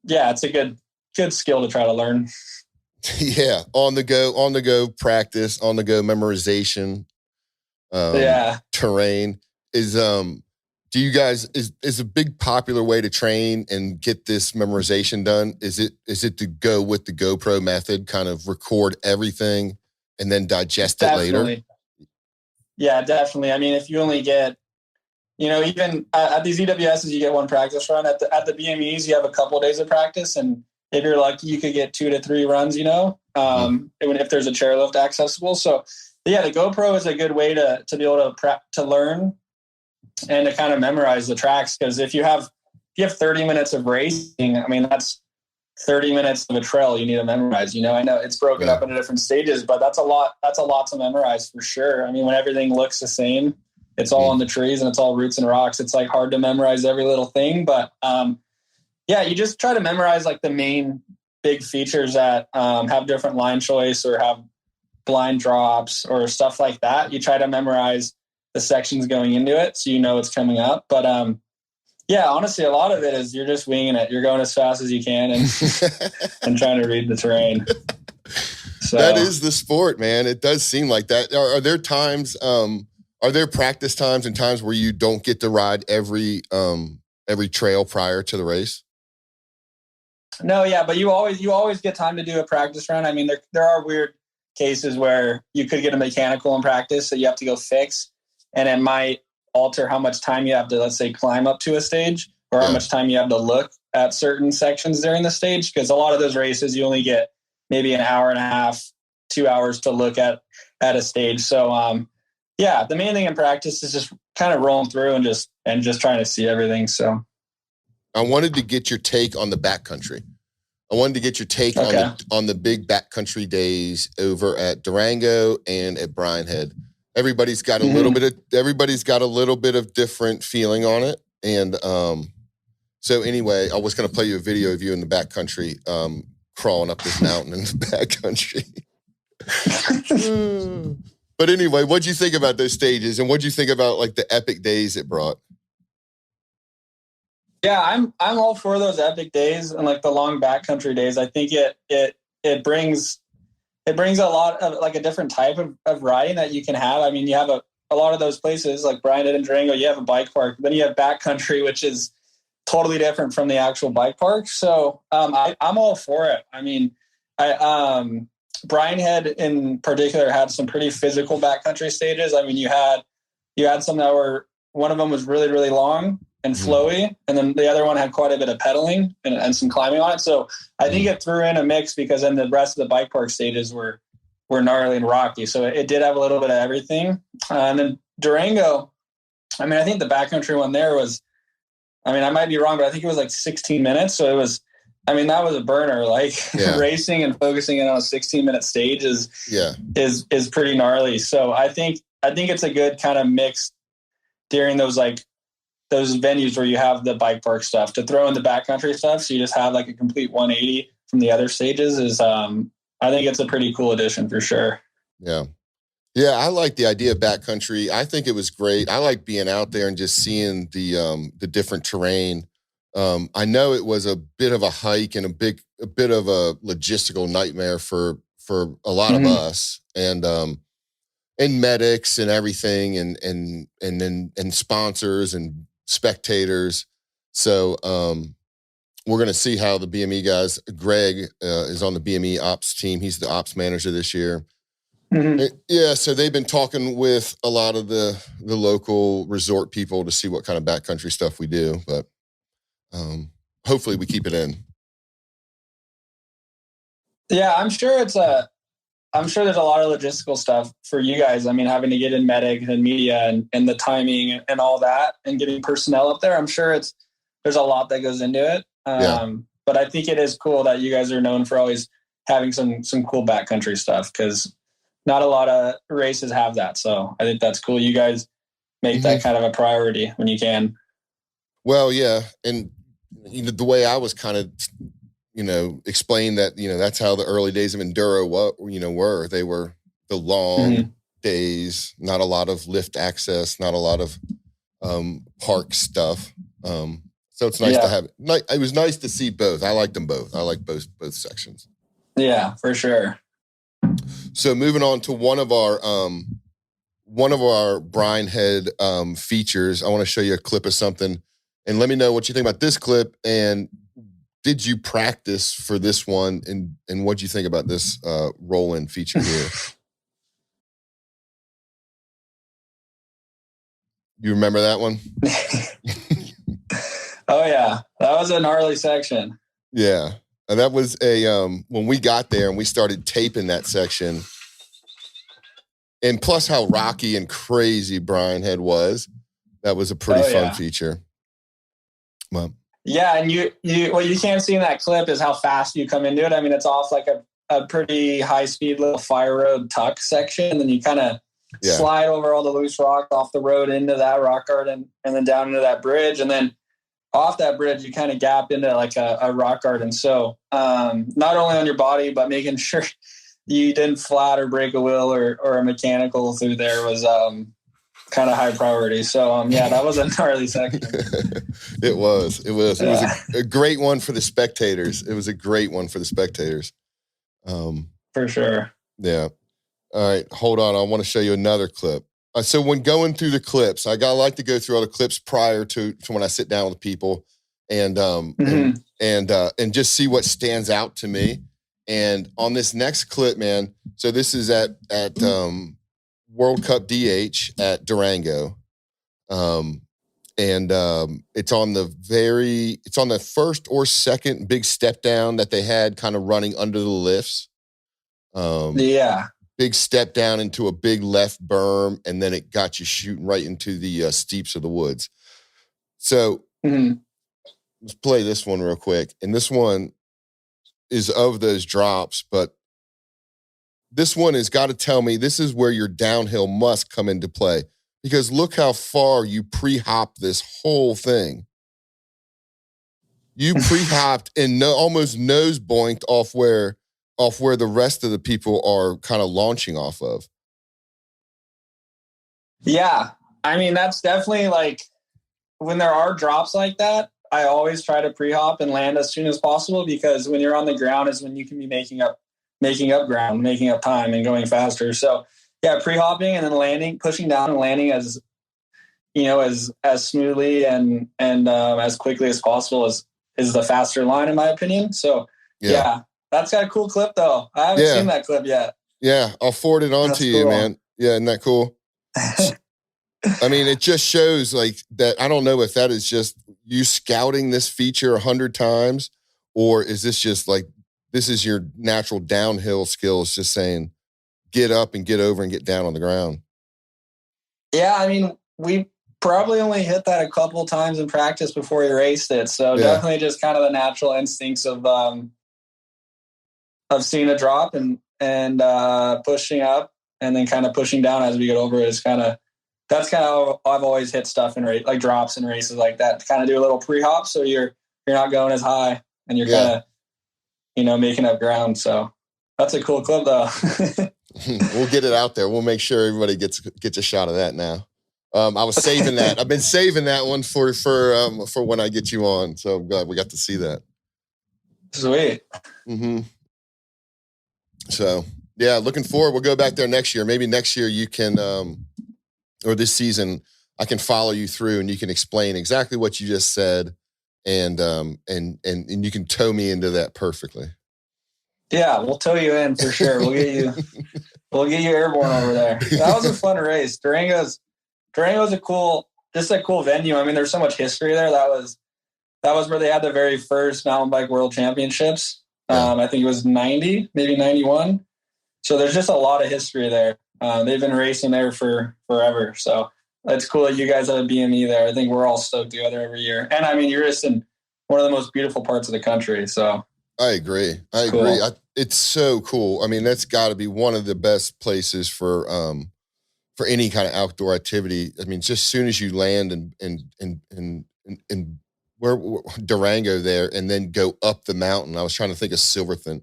yeah, it's a good skill to try to learn. Yeah, on the go practice, on the go memorization. Terrain is do you guys is a big popular way to train and get this memorization done? Is it to go with the GoPro method, kind of record everything and then digest it later? Yeah, definitely. I mean, if you only get, even at these EWSs, you get one practice run. At the BMEs, you have a couple of days of practice, and if you're lucky, you could get 2 to 3 runs. If there's a chairlift accessible. So, yeah, the GoPro is a good way to be able to learn and to kind of memorize the tracks. Because if you have 30 minutes of racing, I mean, that's 30 minutes of a trail you need to memorize. I know it's broken up into different stages, but that's a lot to memorize for sure. I mean, when everything looks the same, it's all in the trees and it's all roots and rocks. It's like hard to memorize every little thing, but yeah, you just try to memorize like the main big features that have different line choice or have blind drops or stuff like that. You try to memorize the sections going into it so it's coming up. But yeah, honestly, a lot of it is you're just winging it. You're going as fast as you can and trying to read the terrain. So that is the sport, man. It does seem like that. Are there times, are there practice times and times where you don't get to ride every trail prior to the race? No, yeah, but you always get time to do a practice run. I mean, there are weird cases where you could get a mechanical in practice that you have to go fix, and it might alter how much time you have to, let's say, climb up to a stage or how much time you have to look at certain sections during the stage. Because a lot of those races, you only get maybe an hour and a half, 2 hours to look at a stage. So, yeah, the main thing in practice is just kind of rolling through and just trying to see everything. So I wanted to get your take on the backcountry. I wanted to get your take on the big backcountry days over at Durango and at Bryan Head. Everybody's got a little bit of different feeling on it. And so anyway, I was going to play you a video of you in the backcountry crawling up this mountain in the backcountry. But anyway, what'd you think about those stages, and what'd you think about like the epic days it brought? Yeah, I'm all for those epic days and like the long backcountry days. I think it brings a lot of like a different type of riding that you can have. I mean, you have a lot of those places like Bryan and Durango, you have a bike park, then you have backcountry, which is totally different from the actual bike park. So I'm all for it. I mean, Bryan Head in particular had some pretty physical backcountry stages. I mean, you had some that were, one of them was really, really long and flowy, and then the other one had quite a bit of pedaling and some climbing on it. So I think it threw in a mix because then the rest of the bike park stages were gnarly and rocky. So it did have a little bit of everything. And then Durango, I mean, I think the backcountry one there was, I mean, I might be wrong, but I think it was like 16 minutes. So it was, I mean, that was a burner. Like racing and focusing in on a 16-minute stage is pretty gnarly. So I think it's a good kind of mix during those venues where you have the bike park stuff to throw in the backcountry stuff. So you just have like a complete 180 from the other stages is, I think it's a pretty cool addition for sure. Yeah. Yeah. I like the idea of backcountry. I think it was great. I like being out there and just seeing the different terrain. I know it was a bit of a hike and a bit of a logistical nightmare for a lot of us and medics and everything and sponsors and spectators. So we're going to see how the BME guys, Greg is on the BME ops team. He's the ops manager this year. Yeah, so they've been talking with a lot of the local resort people to see what kind of backcountry stuff we do, but hopefully we keep it in. Yeah, I'm sure there's a lot of logistical stuff for you guys. I mean, having to get in medic and media and the timing and all that and getting personnel up there. I'm sure there's a lot that goes into it. But I think it is cool that you guys are known for always having some cool backcountry stuff because not a lot of races have that. So I think that's cool. You guys make that kind of a priority when you can. Well, yeah. And the way I was kind of, explain that, that's how the early days of enduro were. They were the long, days, not a lot of lift access, not a lot of park stuff. So it's nice to have it. It was nice to see both. I liked them both. I like both sections. Yeah, for sure. So moving on to one of our brine head features, I want to show you a clip of something, and let me know what you think about this clip. And did you practice for this one? And what do you think about this roll-in feature here? You remember that one? Oh yeah, that was a gnarly section. Yeah, and that was when we got there and we started taping that section, and plus how rocky and crazy Brine Head was, that was a pretty fun feature. Well, yeah, and you what you can't see in that clip is how fast you come into it. I mean, it's off like a pretty high speed little fire road tuck section, and then you kind of slide over all the loose rock off the road into that rock garden, and then down into that bridge, and then off that bridge, you kind of gap into like a rock garden. So not only on your body, but making sure you didn't flat or break a wheel or a mechanical through there was kind of high priority. So that was a gnarly section. It was a great one for the spectators. It was a great one for the spectators. For sure. Yeah. All right, hold on. I want to show you another clip. So when going through the clips, I like to go through all the clips prior to when I sit down with people, and and just see what stands out to me. And on this next clip, man, so this is at World Cup DH at Durango, and it's on the first or second big step down that they had, kind of running under the lifts. Big step down into a big left berm, and then it got you shooting right into the steeps of the woods. So let's play this one real quick. And this one is of those drops, but this one has got to tell me this is where your downhill must come into play, because look how far you pre-hopped this whole thing. You pre-hopped and almost nose boinked off where the rest of the people are kind of launching off of. Yeah. I mean, that's definitely like when there are drops like that, I always try to pre-hop and land as soon as possible, because when you're on the ground is when you can be making up ground, making up time and going faster. So yeah, pre-hopping and then landing, pushing down and landing as smoothly and as quickly as possible is the faster line, in my opinion. So yeah. That's got a cool clip, though. I haven't seen that clip yet. Yeah, I'll forward it on to you, man. Yeah, isn't that cool? I mean, it just shows like that. I don't know if that is just you scouting this feature 100 times, or is this just like, this is your natural downhill skills just saying, get up and get over and get down on the ground. Yeah, I mean, we probably only hit that a couple times in practice before we raced it. So definitely just kind of the natural instincts of seeing a drop and pushing up and then kind of pushing down as we get over it is that's kind of how I've always hit stuff in like drops and races like that, to kind of do a little pre-hop so you're not going as high and you're kind of making up ground. So that's a cool clip, though. We'll get it out there. We'll make sure everybody gets a shot of that now. I was saving that. I've been saving that one for when I get you on. So I'm glad we got to see that. Sweet. So yeah, looking forward. We'll go back there next year. Maybe next year you can, or this season, I can follow you through and you can explain exactly what you just said, and you can tow me into that perfectly. Yeah, we'll tow you in for sure. We'll get you airborne over there. That was a fun race. Durango's a cool venue. I mean, there's so much history there. That was where they had the very first mountain bike world championships. I think it was 90, maybe 91. So there's just a lot of history there. They've been racing there for forever. So it's cool that you guys have a BME there. I think we're all stoked together every year. And I mean, you're just in one of the most beautiful parts of the country. So I agree. It's so cool. I mean, that's got to be one of the best places for any kind of outdoor activity. I mean, just as soon as you land in Durango there, and then go up the mountain. I was trying to think of Silverthorne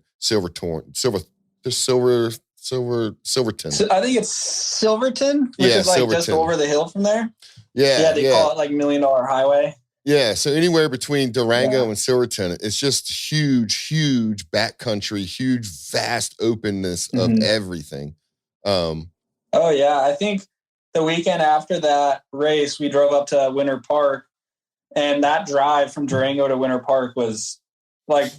Silverton. So I think it's Silverton, which is like Silverton. just over the hill from there. Yeah. They call it like $1 Million Highway. Yeah. So anywhere between Durango and Silverton, it's just huge backcountry, huge, vast openness of everything. Oh yeah. I think the weekend after that race, we drove up to Winter Park, and that drive from Durango to Winter Park was like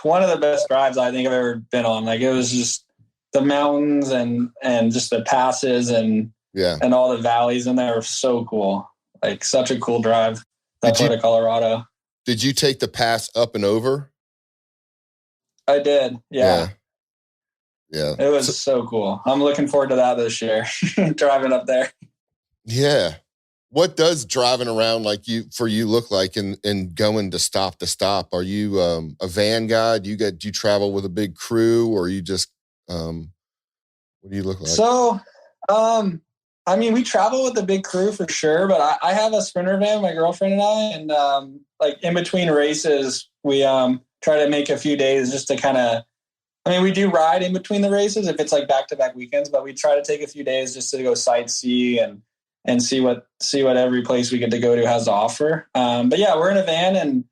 one of the best drives I think I've ever been on. Like, it was just the mountains and just the passes and all the valleys in there were so cool. Like, such a cool drive. That part of Colorado. Did you take the pass up and over? I did. Yeah. It was so cool. I'm looking forward to that this year. Driving up there. Yeah. What does driving around for you look like and going to stop to stop? Are you a van guy? Do you travel with a big crew, or are you just what do you look like? So, I mean, we travel with a big crew for sure, but I have a Sprinter van, my girlfriend and I, and like in between races, we try to make a few days just to kind of. I mean, we do ride in between the races if it's like back-to-back weekends, but we try to take a few days just to go sightsee and see what every place we get to go to has to offer. But yeah, we're in a van, and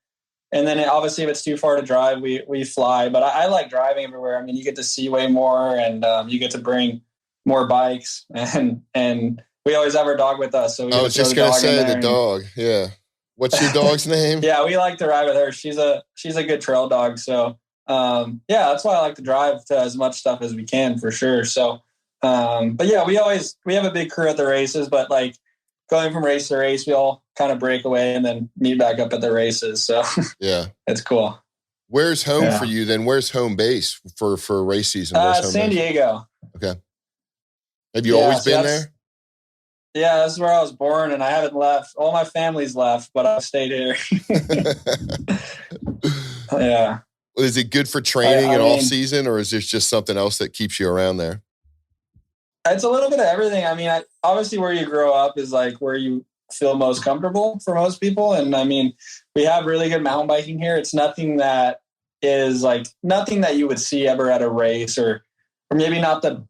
then obviously if it's too far to drive, we fly. But I like driving everywhere. I mean, you get to see way more, and you get to bring more bikes, and we always have our dog with us. So I was just gonna say the dog. Yeah, what's your dog's name? Yeah, we like to ride with her. She's a good trail dog. So that's why I like to drive to as much stuff as we can for sure. So. But yeah, we have a big crew at the races, but like going from race to race, we all kind of break away and then meet back up at the races. So yeah, it's cool. Where's home for you then? Where's home base for race season? San Diego. Okay. Have you always been there? Yeah, that's where I was born, and I haven't left. All my family's left, but I've stayed here. Yeah. Is it good for training and off season, or is there just something else that keeps you around there? It's a little bit of everything. I mean, obviously where you grow up is like where you feel most comfortable for most people. And I mean, we have really good mountain biking here. It's nothing that you would see ever at a race, or maybe not the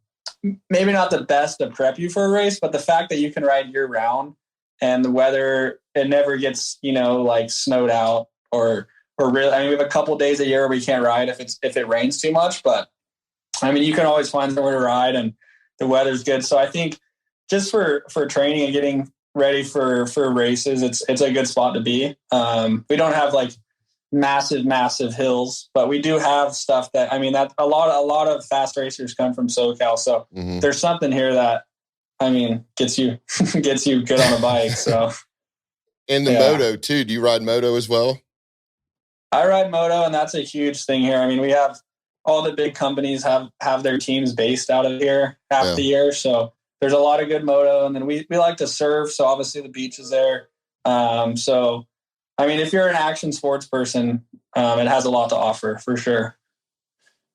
best to prep you for a race, but the fact that you can ride year round and the weather, it never gets, like snowed out or really, I mean, we have a couple days a year where we can't ride if it rains too much, but I mean, you can always find somewhere to ride, and the weather's good. So I think just for training and getting ready for races, it's a good spot to be. We don't have like massive hills, but we do have stuff that, I mean, that a lot of fast racers come from SoCal. So there's something here that, I mean, gets you good on a bike. So. And the moto too. Do you ride moto as well? I ride moto, and that's a huge thing here. I mean, we have all the big companies have their teams based out of here half the year. So there's a lot of good moto, and then we like to surf. So obviously the beach is there. So, I mean, if you're an action sports person, it has a lot to offer for sure.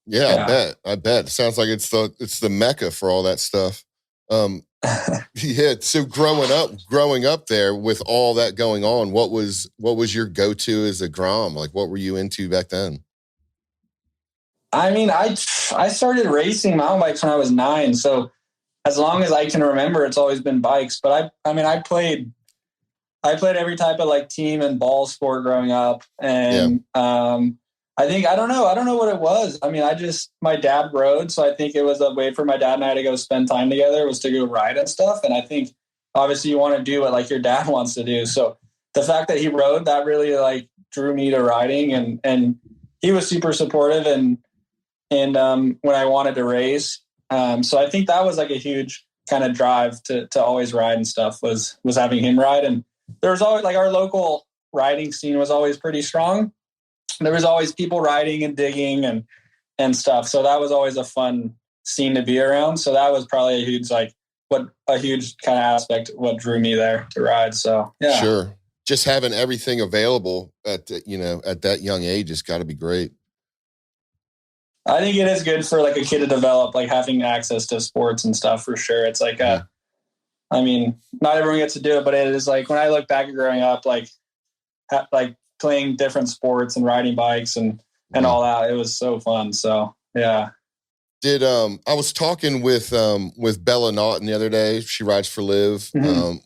Yeah. I bet. It sounds like it's the mecca for all that stuff. Yeah. So growing up there with all that going on, what was your go-to as a Grom? Like, what were you into back then? I mean, I started racing mountain bikes when I was 9. So as long as I can remember, it's always been bikes. But I played every type of like team and ball sport growing up. And I think, I don't know what it was. I mean, my dad rode. So I think it was a way for my dad and I to go spend time together, was to go ride and stuff. And I think obviously you want to do what like your dad wants to do. So the fact that he rode, that really like drew me to riding, and he was super supportive and when I wanted to race. So I think that was like a huge kind of drive to always ride and stuff was having him ride. And there was always like our local riding scene was always pretty strong. There was always people riding and digging and stuff. So that was always a fun scene to be around. So that was probably a huge kind of aspect what drew me there to ride. So yeah. Sure. Just having everything available at that young age has got to be great. I think it is good for like a kid to develop, like having access to sports and stuff for sure. It's like, I mean, not everyone gets to do it, but it is like when I look back at growing up, like playing different sports and riding bikes and all that, it was so fun. So yeah. I was talking with Bella Naughton the other day. She rides for Liv.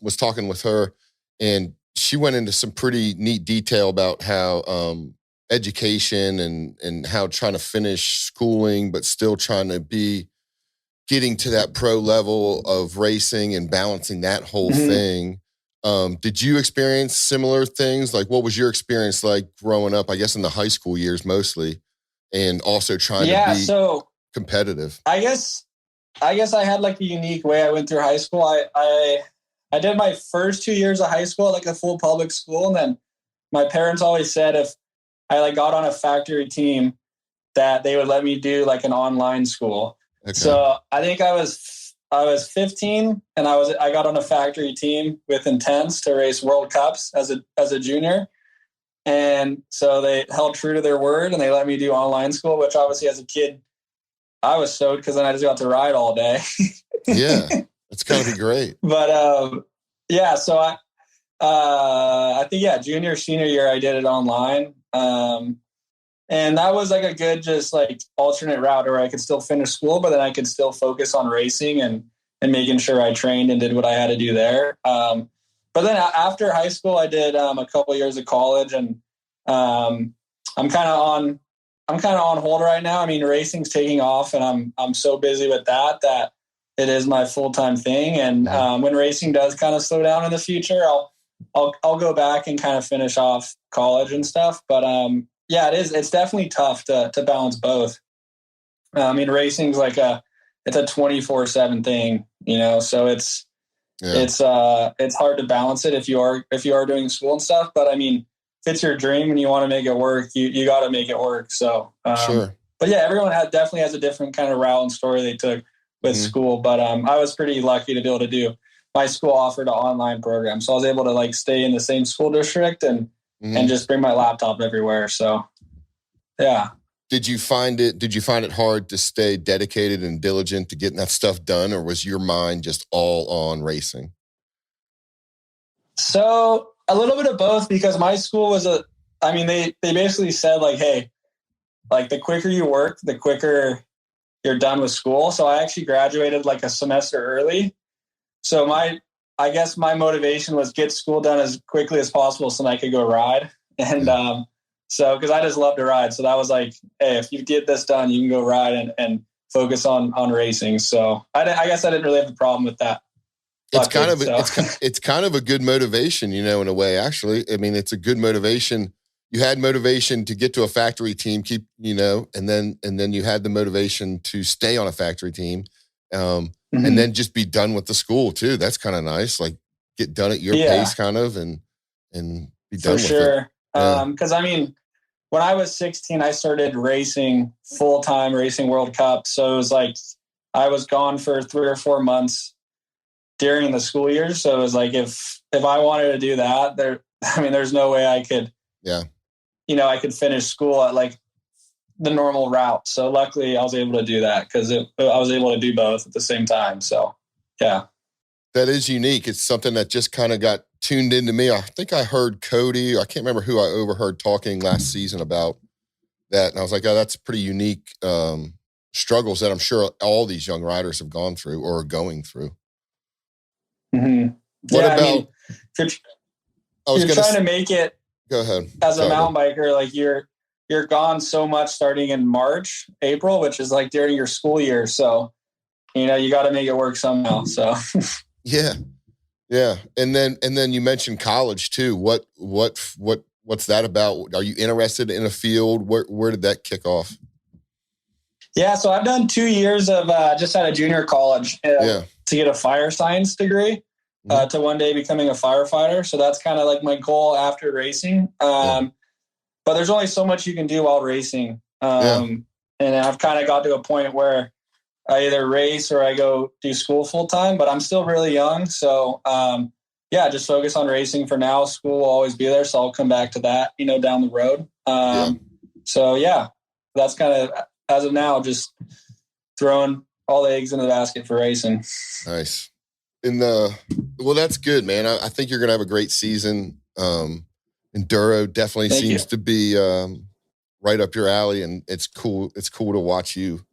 Was talking with her, and she went into some pretty neat detail about how education and how trying to finish schooling, but still trying to be getting to that pro level of racing and balancing that whole thing. Did you experience similar things? Like, what was your experience like growing up, I guess in the high school years mostly, and also trying to be competitive? I guess I had like a unique way I went through high school. I did my first 2 years of high school at like a full public school. And then my parents always said if I like got on a factory team that they would let me do like an online school. Okay. So I think I was 15 and I got on a factory team with Intense to race World Cups as a junior. And so they held true to their word and they let me do online school, which obviously as a kid, I was stoked because then I just got to ride all day. Yeah, it's gotta be great. But so I think junior, senior year I did it online. And that was like a good just like alternate route where I could still finish school, but then I could still focus on racing and making sure I trained and did what I had to do there. But then after high school, I did a couple years of college, and I'm kind of on hold right now. I mean, racing's taking off, and I'm so busy with that it is my full-time thing. And when racing does kind of slow down in the future, I'll go back and kind of finish off college and stuff. But it is. It's definitely tough to balance both. I mean, racing's like it's a 24/7 thing, so it's hard to balance it if you are doing school and stuff. But I mean, if it's your dream and you want to make it work, you got to make it work. So, sure. But yeah, everyone definitely has a different kind of route and story they took with school. But I was pretty lucky to be able to do. My school offered an online program, so I was able to like stay in the same school district and just bring my laptop everywhere. So, yeah. Did you find it hard to stay dedicated and diligent to getting that stuff done, or was your mind just all on racing? So a little bit of both, because my school was they basically said like, hey, like the quicker you work, the quicker you're done with school. So I actually graduated like a semester early. So I guess my motivation was get school done as quickly as possible so that I could go ride. And so, because I just love to ride. So that was like, hey, if you get this done, you can go ride and focus on racing. So I guess I didn't really have a problem with that. It's kind of a good motivation, in a way, actually. I mean, it's a good motivation. You had motivation to get to a factory team, and then you had the motivation to stay on a factory team, and then just be done with the school too. That's kind of nice. Like get done at your pace kind of and be done with it. Because I mean, when I was 16, I started racing full-time, racing World Cup. So it was like I was gone for 3 or 4 months during the school year. So it was like if I wanted to do that, there's no way I could, I could finish school at like the normal route. So luckily I was able to do that because I was able to do both at the same time. So, yeah. That is unique. It's something that just kind of got tuned into me. I think I heard Cody, I can't remember who I overheard talking last season about that. And I was like, oh, that's pretty unique struggles that I'm sure all these young riders have gone through or are going through. Mm-hmm. What about, I mean, if you're trying to make it go ahead. As a mountain biker, like you're gone so much starting in March, April, which is like during your school year. So, you got to make it work somehow. So Yeah. And then you mentioned college too. What's that about? Are you interested in a field? Where did that kick off? Yeah. So I've done 2 years of just at a junior college to get a fire science degree to one day becoming a firefighter. So that's kind of like my goal after racing. But there's only so much you can do while racing. And I've kind of got to a point where I either race or I go do school full time, but I'm still really young. So, just focus on racing for now. School will always be there. So I'll come back to that, down the road. So that's kind of, as of now, just throwing all the eggs in the basket for racing. Nice. Well, that's good, man. I think you're going to have a great season. Enduro definitely seems to be right up your alley, and it's cool. It's cool to watch you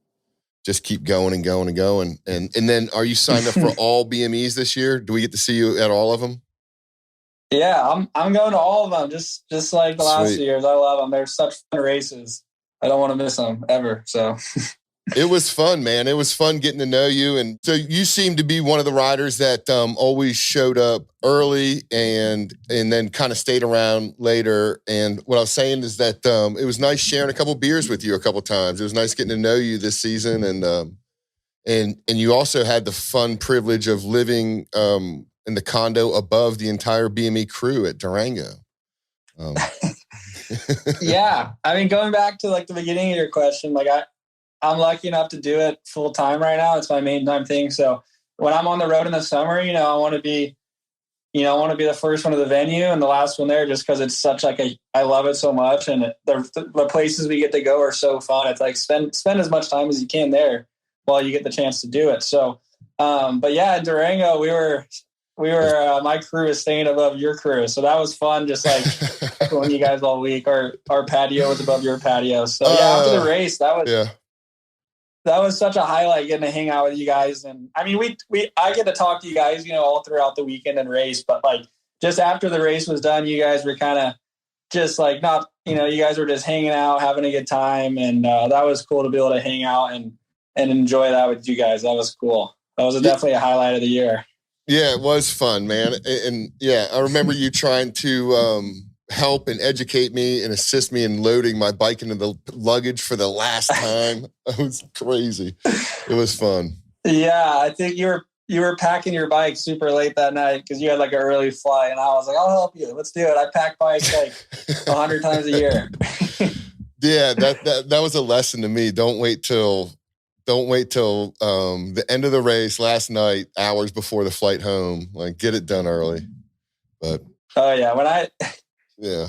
just keep going and going and going. And then are you signed up for all BMEs this year? Do we get to see you at all of them? Yeah, I'm going to all of them, just like the last few years. I love them. They're such fun races. I don't want to miss them ever. So it was fun, man. It was fun getting to know you. And so you seem to be one of the riders that always showed up early and then kind of stayed around later. And what I was saying is that it was nice sharing a couple beers with you a couple times. It was nice getting to know you this season. And you also had the fun privilege of living in the condo above the entire BME crew at Durango. Yeah. I mean, going back to like the beginning of your question, like I'm lucky enough to do it full time right now. It's my main time thing. So when I'm on the road in the summer, I want to be the first one to the venue and the last one there, just because it's such like I love it so much. And the places we get to go are so fun. It's like spend as much time as you can there while you get the chance to do it. So, but yeah, in Durango, we were my crew is staying above your crew. So that was fun. Just like going you guys all week, our patio was above your patio. So yeah, after the race, that was such a highlight getting to hang out with you guys. And I mean, I get to talk to you guys, all throughout the weekend and race, but like just after the race was done, you guys were kind of just like not, you guys were just hanging out, having a good time. And that was cool to be able to hang out and enjoy that with you guys. That was cool. That was definitely a highlight of the year. Yeah, it was fun, man. And yeah, I remember you trying to help and educate me and assist me in loading my bike into the luggage for the last time. It was crazy. It was fun. Yeah, I think you were packing your bike super late that night because you had like an early flight, and I was like, I'll help you. Let's do it. I pack bikes like 100 times a year. Yeah, that was a lesson to me. Don't wait till the end of the race last night, hours before the flight home. Like, get it done early. But oh yeah,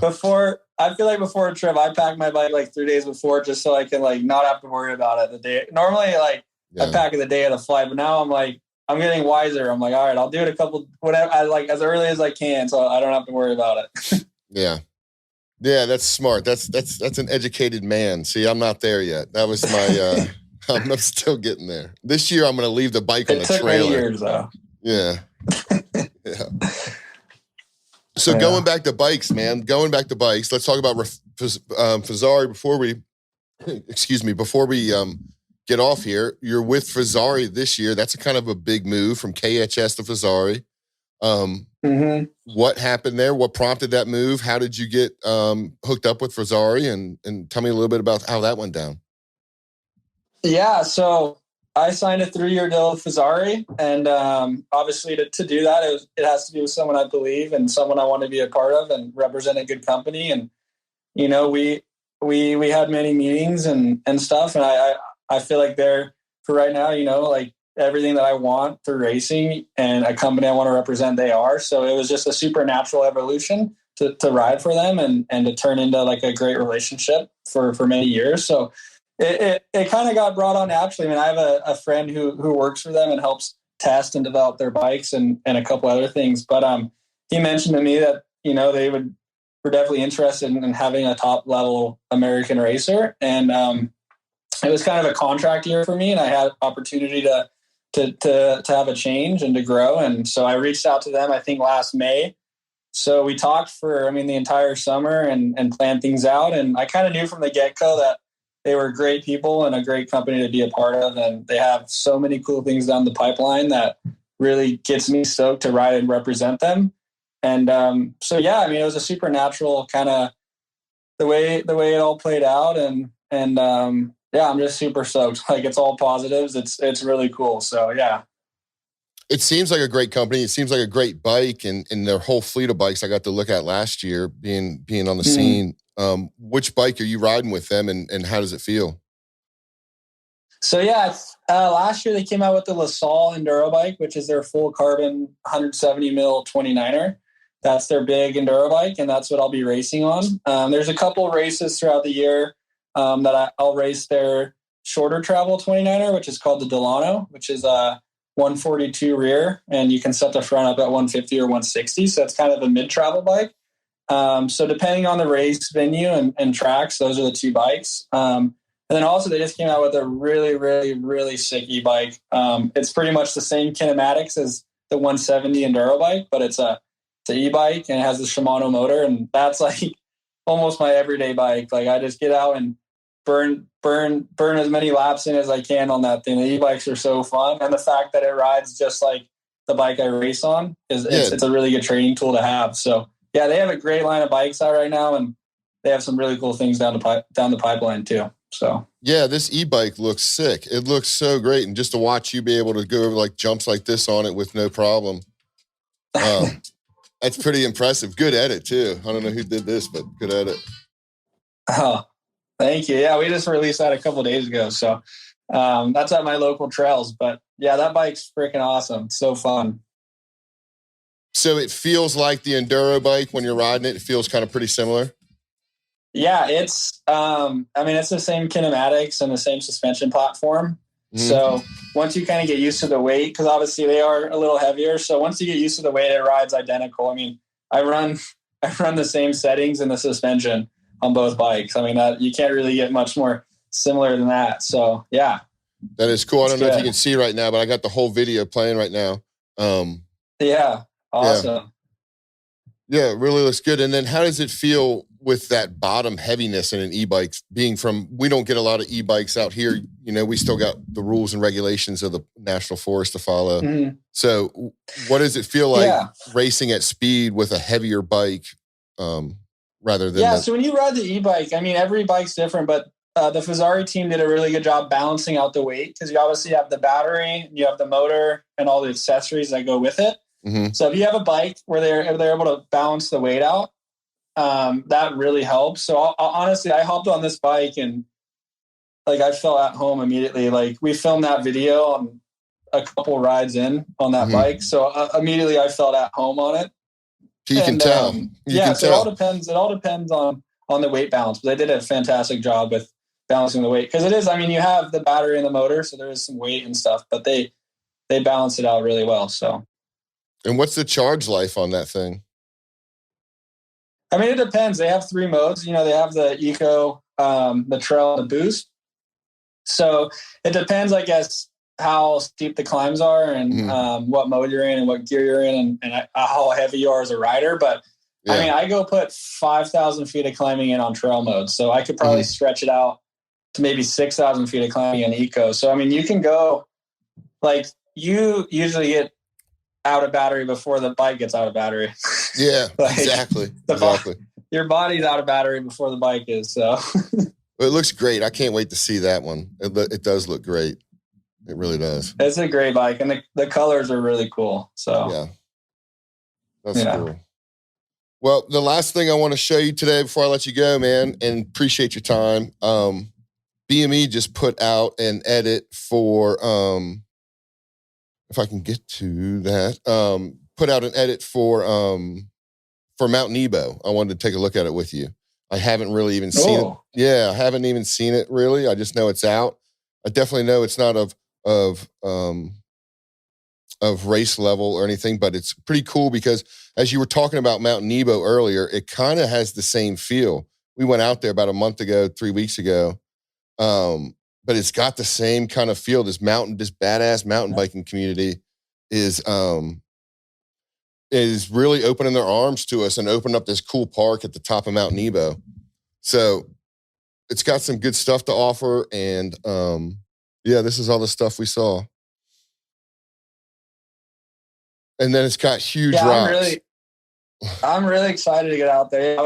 before a trip, I pack my bike like 3 days before just so I can like not have to worry about it the day. Normally, like I pack it the day of the flight, but now I'm getting wiser. I'm like, all right, I'll do it as early as I can, so I don't have to worry about it. Yeah, that's smart. That's an educated man. See, I'm not there yet. That was my. I'm still getting there. This year, I'm going to leave the bike on the trailer. It took 8 years, though. Yeah. So going back to bikes, man. Going back to bikes. Let's talk about Fazari before we get off here. You're with Fazari this year. That's a kind of a big move from KHS to Fazari. What happened there? What prompted that move? How did you get hooked up with Fazari? And tell me a little bit about how that went down. Yeah, so I signed a 3-year deal with Fazari, and obviously to do that, it has to be with someone I believe and someone I want to be a part of and represent a good company. And we had many meetings and stuff, and I feel like they're for right now, like everything that I want for racing and a company I want to represent, they are. So it was just a supernatural evolution to ride for them and to turn into like a great relationship for many years. So it kind of got brought on naturally. I mean, I have a friend who works for them and helps test and develop their bikes and a couple other things. But he mentioned to me that, they were definitely interested in having a top level American racer. And it was kind of a contract year for me, and I had opportunity to have a change and to grow. And so I reached out to them, I think last May. So we talked for, the entire summer and planned things out. And I kind of knew from the get-go that they were great people and a great company to be a part of. And they have so many cool things down the pipeline that really gets me stoked to ride and represent them. And so, yeah, it was a supernatural kind of the way it all played out. And yeah, I'm just super stoked. Like, it's all positives. It's really cool. So, yeah. It seems like a great company. It seems like a great bike, and their whole fleet of bikes I got to look at last year being on the scene. Which bike are you riding with them, and how does it feel? So yeah, last year they came out with the LaSalle Enduro bike, which is their full carbon 170 mil 29er. That's their big Enduro bike, and that's what I'll be racing on. There's a couple races throughout the year that I'll race their shorter travel 29er, which is called the Delano, which is a 142 rear, and you can set the front up at 150 or 160. So it's kind of a mid-travel bike. So depending on the race venue and tracks, those are the two bikes. And And then also they just came out with a really, really, really sick e-bike. It's pretty much the same kinematics as the 170 Enduro bike, but it's an e-bike and it has the Shimano motor. And that's like almost my everyday bike. Like I just get out and burn as many laps in as I can on that thing. The e-bikes are so fun. And the fact that it rides just like the bike I race on it's a really good training tool to have. So yeah, they have a great line of bikes out right now, and they have some really cool things down the pipeline too. So yeah, this e-bike looks sick. It looks so great. And just to watch you be able to go over like jumps like this on it with no problem. That's pretty impressive. Good edit too. I don't know who did this, but good edit. Oh, thank you. Yeah, we just released that a couple of days ago. So that's at my local trails. But yeah, that bike's freaking awesome. It's so fun. So it feels like the Enduro bike when you're riding it. It feels kind of pretty similar. Yeah, it's it's the same kinematics and the same suspension platform. Mm-hmm. So once you kind of get used to the weight, because obviously they are a little heavier. So once you get used to the weight, it rides identical. I mean, I run the same settings in the suspension on both bikes. I mean, that you can't really get much more similar than that. So yeah. That is cool. I don't know if you can see right now, but I got the whole video playing right now. Yeah. Awesome. Yeah, it really looks good. And then how does it feel with that bottom heaviness in an e-bike being from, we don't get a lot of e-bikes out here. You know, we still got the rules and regulations of the National Forest to follow. Mm-hmm. So what does it feel like racing at speed with a heavier bike rather than? Yeah. So when you ride the e-bike, I mean, every bike's different, but the Fazari team did a really good job balancing out the weight, because you obviously have the battery, you have the motor and all the accessories that go with it. Mm-hmm. So if you have a bike where they're able to balance the weight out, that really helps. So honestly, I hopped on this bike and like I felt at home immediately. Like we filmed that video on a couple rides in on that bike, so immediately I felt at home on it. You can tell. It all depends. It all depends on the weight balance. But they did a fantastic job with balancing the weight, because it is. I mean, you have the battery and the motor, so there is some weight and stuff, but they balance it out really well. So. And what's the charge life on that thing? I mean, it depends. They have 3 modes. You know, they have the Eco, the Trail, and the Boost. So it depends, I guess, how steep the climbs are and what mode you're in and what gear you're in and how heavy you are as a rider. But, I mean, I go put 5,000 feet of climbing in on trail mode. So I could probably stretch it out to maybe 6,000 feet of climbing in Eco. So, I mean, you can go, like, you usually get out of battery before the bike gets out of battery. Yeah, like, exactly. Your body's out of battery before the bike is. So it looks great. I can't wait to see that one. It does look great. It really does. It's a great bike, and the colors are really cool. So yeah, that's cool. Well, the last thing I want to show you today before I let you go, man, and appreciate your time. BME just put out an edit for if I can get to that, put out an edit for Mountain Nebo. I wanted to take a look at it with you. I haven't really even seen it. Yeah, I haven't even seen it really. I just know it's out. I definitely know it's not of race level or anything, but it's pretty cool because as you were talking about Mountain Nebo earlier, it kind of has the same feel. We went out there about a month ago, 3 weeks ago. But it's got the same kind of feel. This badass mountain biking community is really opening their arms to us and opening up this cool park at the top of Mount Nebo. So it's got some good stuff to offer. And this is all the stuff we saw. And then it's got huge rocks. I'm really excited to get out there. I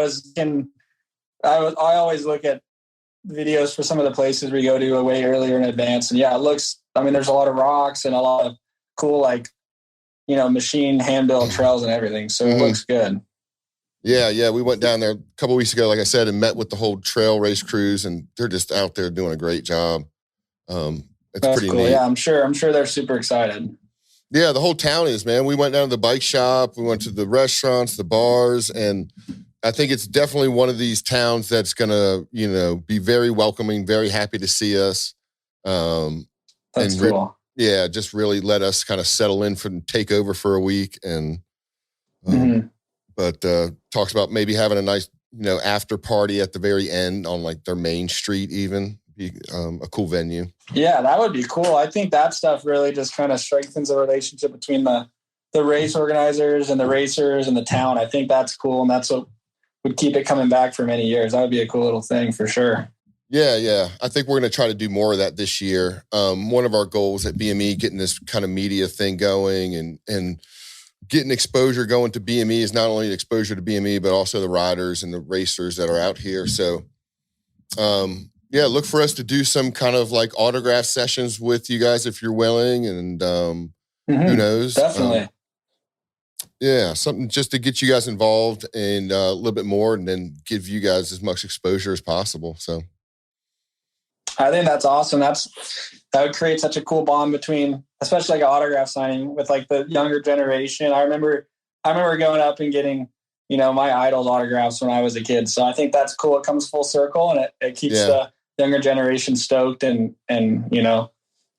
always look at videos for some of the places we go to way earlier in advance. And it looks, I mean, there's a lot of rocks and a lot of cool, like, you know, machine hand-built trails and everything. So it looks good. Yeah. We went down there a couple of weeks ago, like I said, and met with the whole trail race crews, and they're just out there doing a great job. That's pretty cool. neat. Yeah, I'm sure they're super excited. Yeah, the whole town is, man. We went down to the bike shop. We went to the restaurants, the bars, and I think it's definitely one of these towns that's going to, you know, be very welcoming, very happy to see us. That's cool. Just really let us kind of settle in and take over for a week. And, but talks about maybe having a nice, you know, after party at the very end on like their main street even. be a cool venue. Yeah, that would be cool. I think that stuff really just kind of strengthens the relationship between the race organizers and the racers and the town. I think that's cool, and that's what would keep it coming back for many years. That would be a cool little thing for sure. Yeah. I think we're going to try to do more of that this year. One of our goals at BME, getting this kind of media thing going and getting exposure going to BME is not only exposure to BME, but also the riders and the racers that are out here. So, look for us to do some kind of like autograph sessions with you guys if you're willing. And who knows? Definitely. Something just to get you guys involved and a little bit more, and then give you guys as much exposure as possible. So I think that's awesome. That would create such a cool bond between, especially like an autograph signing with like the younger generation. I remember going up and getting, my idol's autographs when I was a kid. So I think that's cool. It comes full circle, and it keeps the younger generation stoked and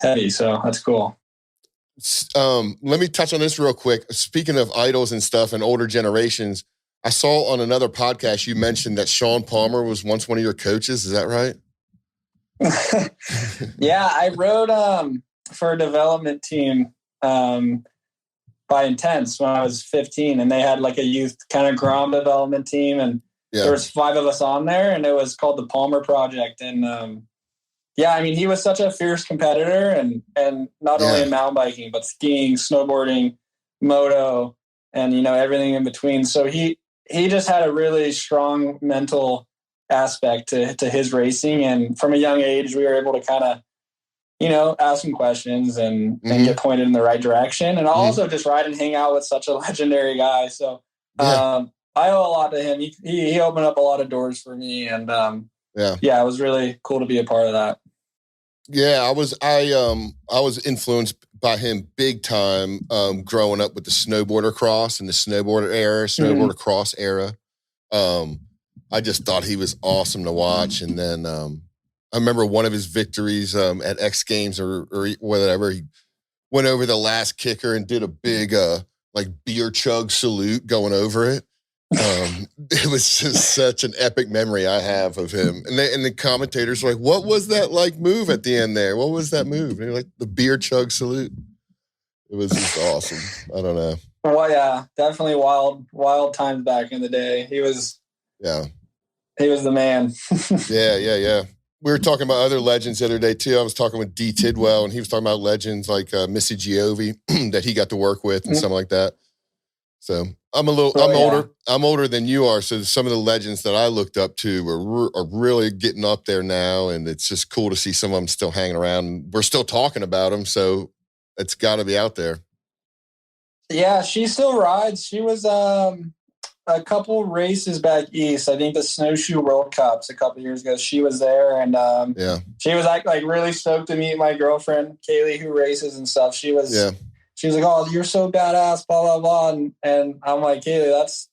heavy. So that's cool. Let me touch on this real quick. Speaking of idols and stuff and older generations, I saw on another podcast you mentioned that Sean Palmer was once one of your coaches. Is that right? Yeah, I rode for a development team by Intense when I was 15, and they had like a youth kind of Grom development team, and there was 5 of us on there, and it was called the Palmer Project. And he was such a fierce competitor, and not only in mountain biking, but skiing, snowboarding, moto, and everything in between. So he just had a really strong mental aspect to his racing, and from a young age we were able to kind of ask some questions and get pointed in the right direction, and also just ride and hang out with such a legendary guy. So I owe a lot to him. He opened up a lot of doors for me, and it was really cool to be a part of that. I was influenced by him big time growing up with the snowboarder cross and the snowboarder cross era. I just thought he was awesome to watch. And then I remember one of his victories at X Games or whatever. He went over the last kicker and did a big beer chug salute going over it. It was just such an epic memory I have of him. And the commentators were like, what was that like move at the end there? What was that move? And like the beer chug salute. It was just awesome. I don't know. Well, yeah, definitely wild times back in the day. He was the man. Yeah. We were talking about other legends the other day too. I was talking with D Tidwell, and he was talking about legends like Missy Giovi that he got to work with and something like that. So I'm older. I'm older than you are. So some of the legends that I looked up to are really getting up there now, and it's just cool to see some of them still hanging around. We're still talking about them, so it's got to be out there. Yeah, she still rides. She was a couple races back east. I think the Snowshoe World Cups a couple years ago. She was there, and she was like really stoked to meet my girlfriend Kaylee, who races and stuff. She was like, "Oh, you're so badass," blah blah blah, and I'm like, "Kaylee, that's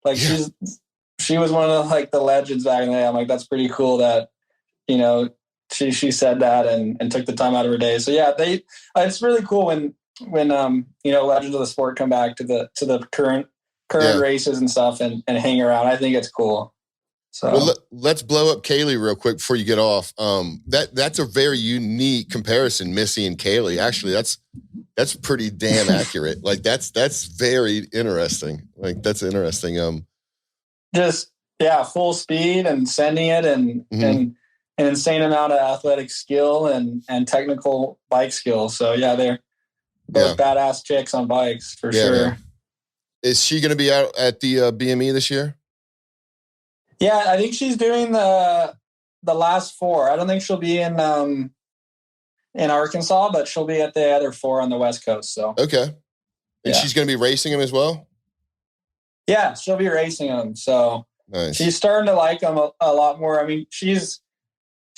like she was one of the legends back in the day." I'm like, "That's pretty cool that she said that and took the time out of her day." So yeah, it's really cool when legends of the sport come back to the current races and stuff and hang around. I think it's cool. So let's blow up Kaylee real quick before you get off. That's a very unique comparison, Missy and Kaylee. Actually, that's pretty damn accurate. Like that's very interesting. Like that's interesting. Just full speed and sending it and an insane amount of athletic skill and technical bike skill. So yeah, they're both badass chicks on bikes for sure. Man. Is she going to be out at the BME this year? Yeah, I think she's doing the last 4. I don't think she'll be in Arkansas, but she'll be at the other 4 on the West Coast. So okay, and she's going to be racing them as well. Yeah, she'll be racing them. So nice. She's starting to like them a lot more. I mean, she's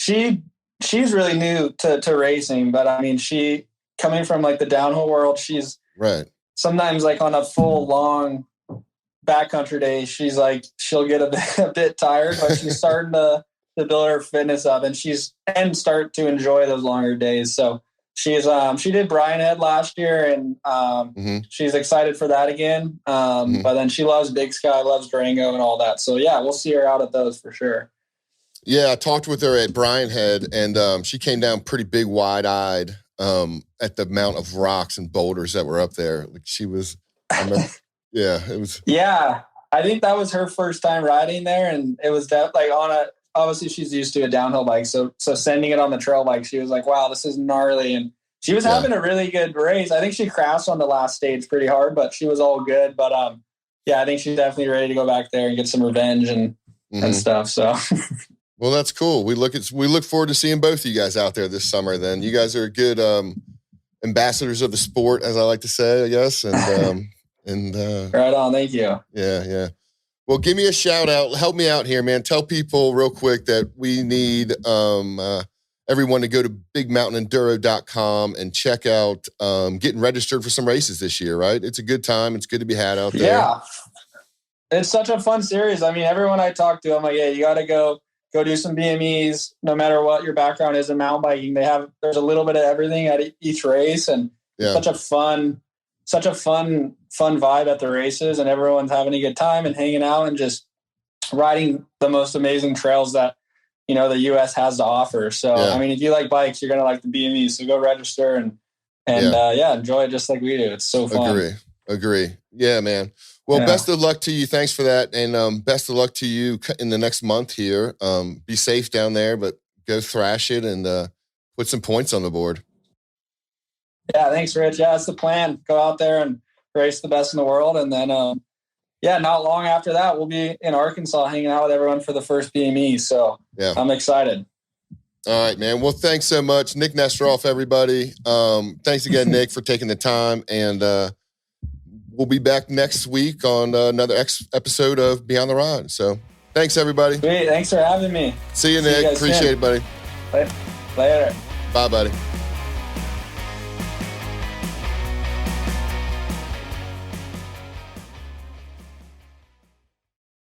really new to racing, but I mean, she coming from like the downhill world, she's right. Sometimes like on a full long backcountry day, she'll get a bit tired, but she's starting to build her fitness up and start to enjoy those longer days. So she did Brian Head last year, and she's excited for that again. But then she loves Big Sky, loves Durango and all that. So yeah, we'll see her out at those for sure. Yeah, I talked with her at Bryan Head, and she came down pretty big, wide-eyed at the amount of rocks and boulders that were up there. Like she was, I remember, yeah, it was. Yeah, I think that was her first time riding there, and it was like on a. Obviously, she's used to a downhill bike, so sending it on the trail bike, she was like, "Wow, this is gnarly." And she was having a really good race. I think she crashed on the last stage pretty hard, but she was all good. But yeah, I think she's definitely ready to go back there and get some revenge and stuff. So. Well, that's cool. We look forward to seeing both of you guys out there this summer. Then you guys are good ambassadors of the sport, as I like to say, I guess. And right on. Thank you. Yeah. Well, give me a shout out. Help me out here, man. Tell people real quick that we need everyone to go to bigmountainenduro.com and check out getting registered for some races this year. Right? It's a good time. It's good to be had out there. Yeah, it's such a fun series. I mean, everyone I talk to, I'm like, yeah, you got to go do some BMEs, no matter what your background is in mountain biking. There's a little bit of everything at each race, and such a fun vibe at the races, and everyone's having a good time and hanging out and just riding the most amazing trails that, the U.S. has to offer. So, I mean, if you like bikes, you're going to like the BMEs. So go register and enjoy it just like we do. It's so fun. Agree. Yeah, man. Well, best of luck to you. Thanks for that. And best of luck to you in the next month here. Be safe down there, but go thrash it and put some points on the board. Yeah, thanks, Rich. Yeah, that's the plan. Go out there and race the best in the world. And then, not long after that, we'll be in Arkansas hanging out with everyone for the first BME. So I'm excited. All right, man. Well, thanks so much. Nik Nestoroff, everybody. Thanks again, Nick, for taking the time. And we'll be back next week on another episode of Beyond the Rod. So thanks, everybody. Sweet. Thanks for having me. See you, Nick. Appreciate it, buddy. Later. Bye, buddy.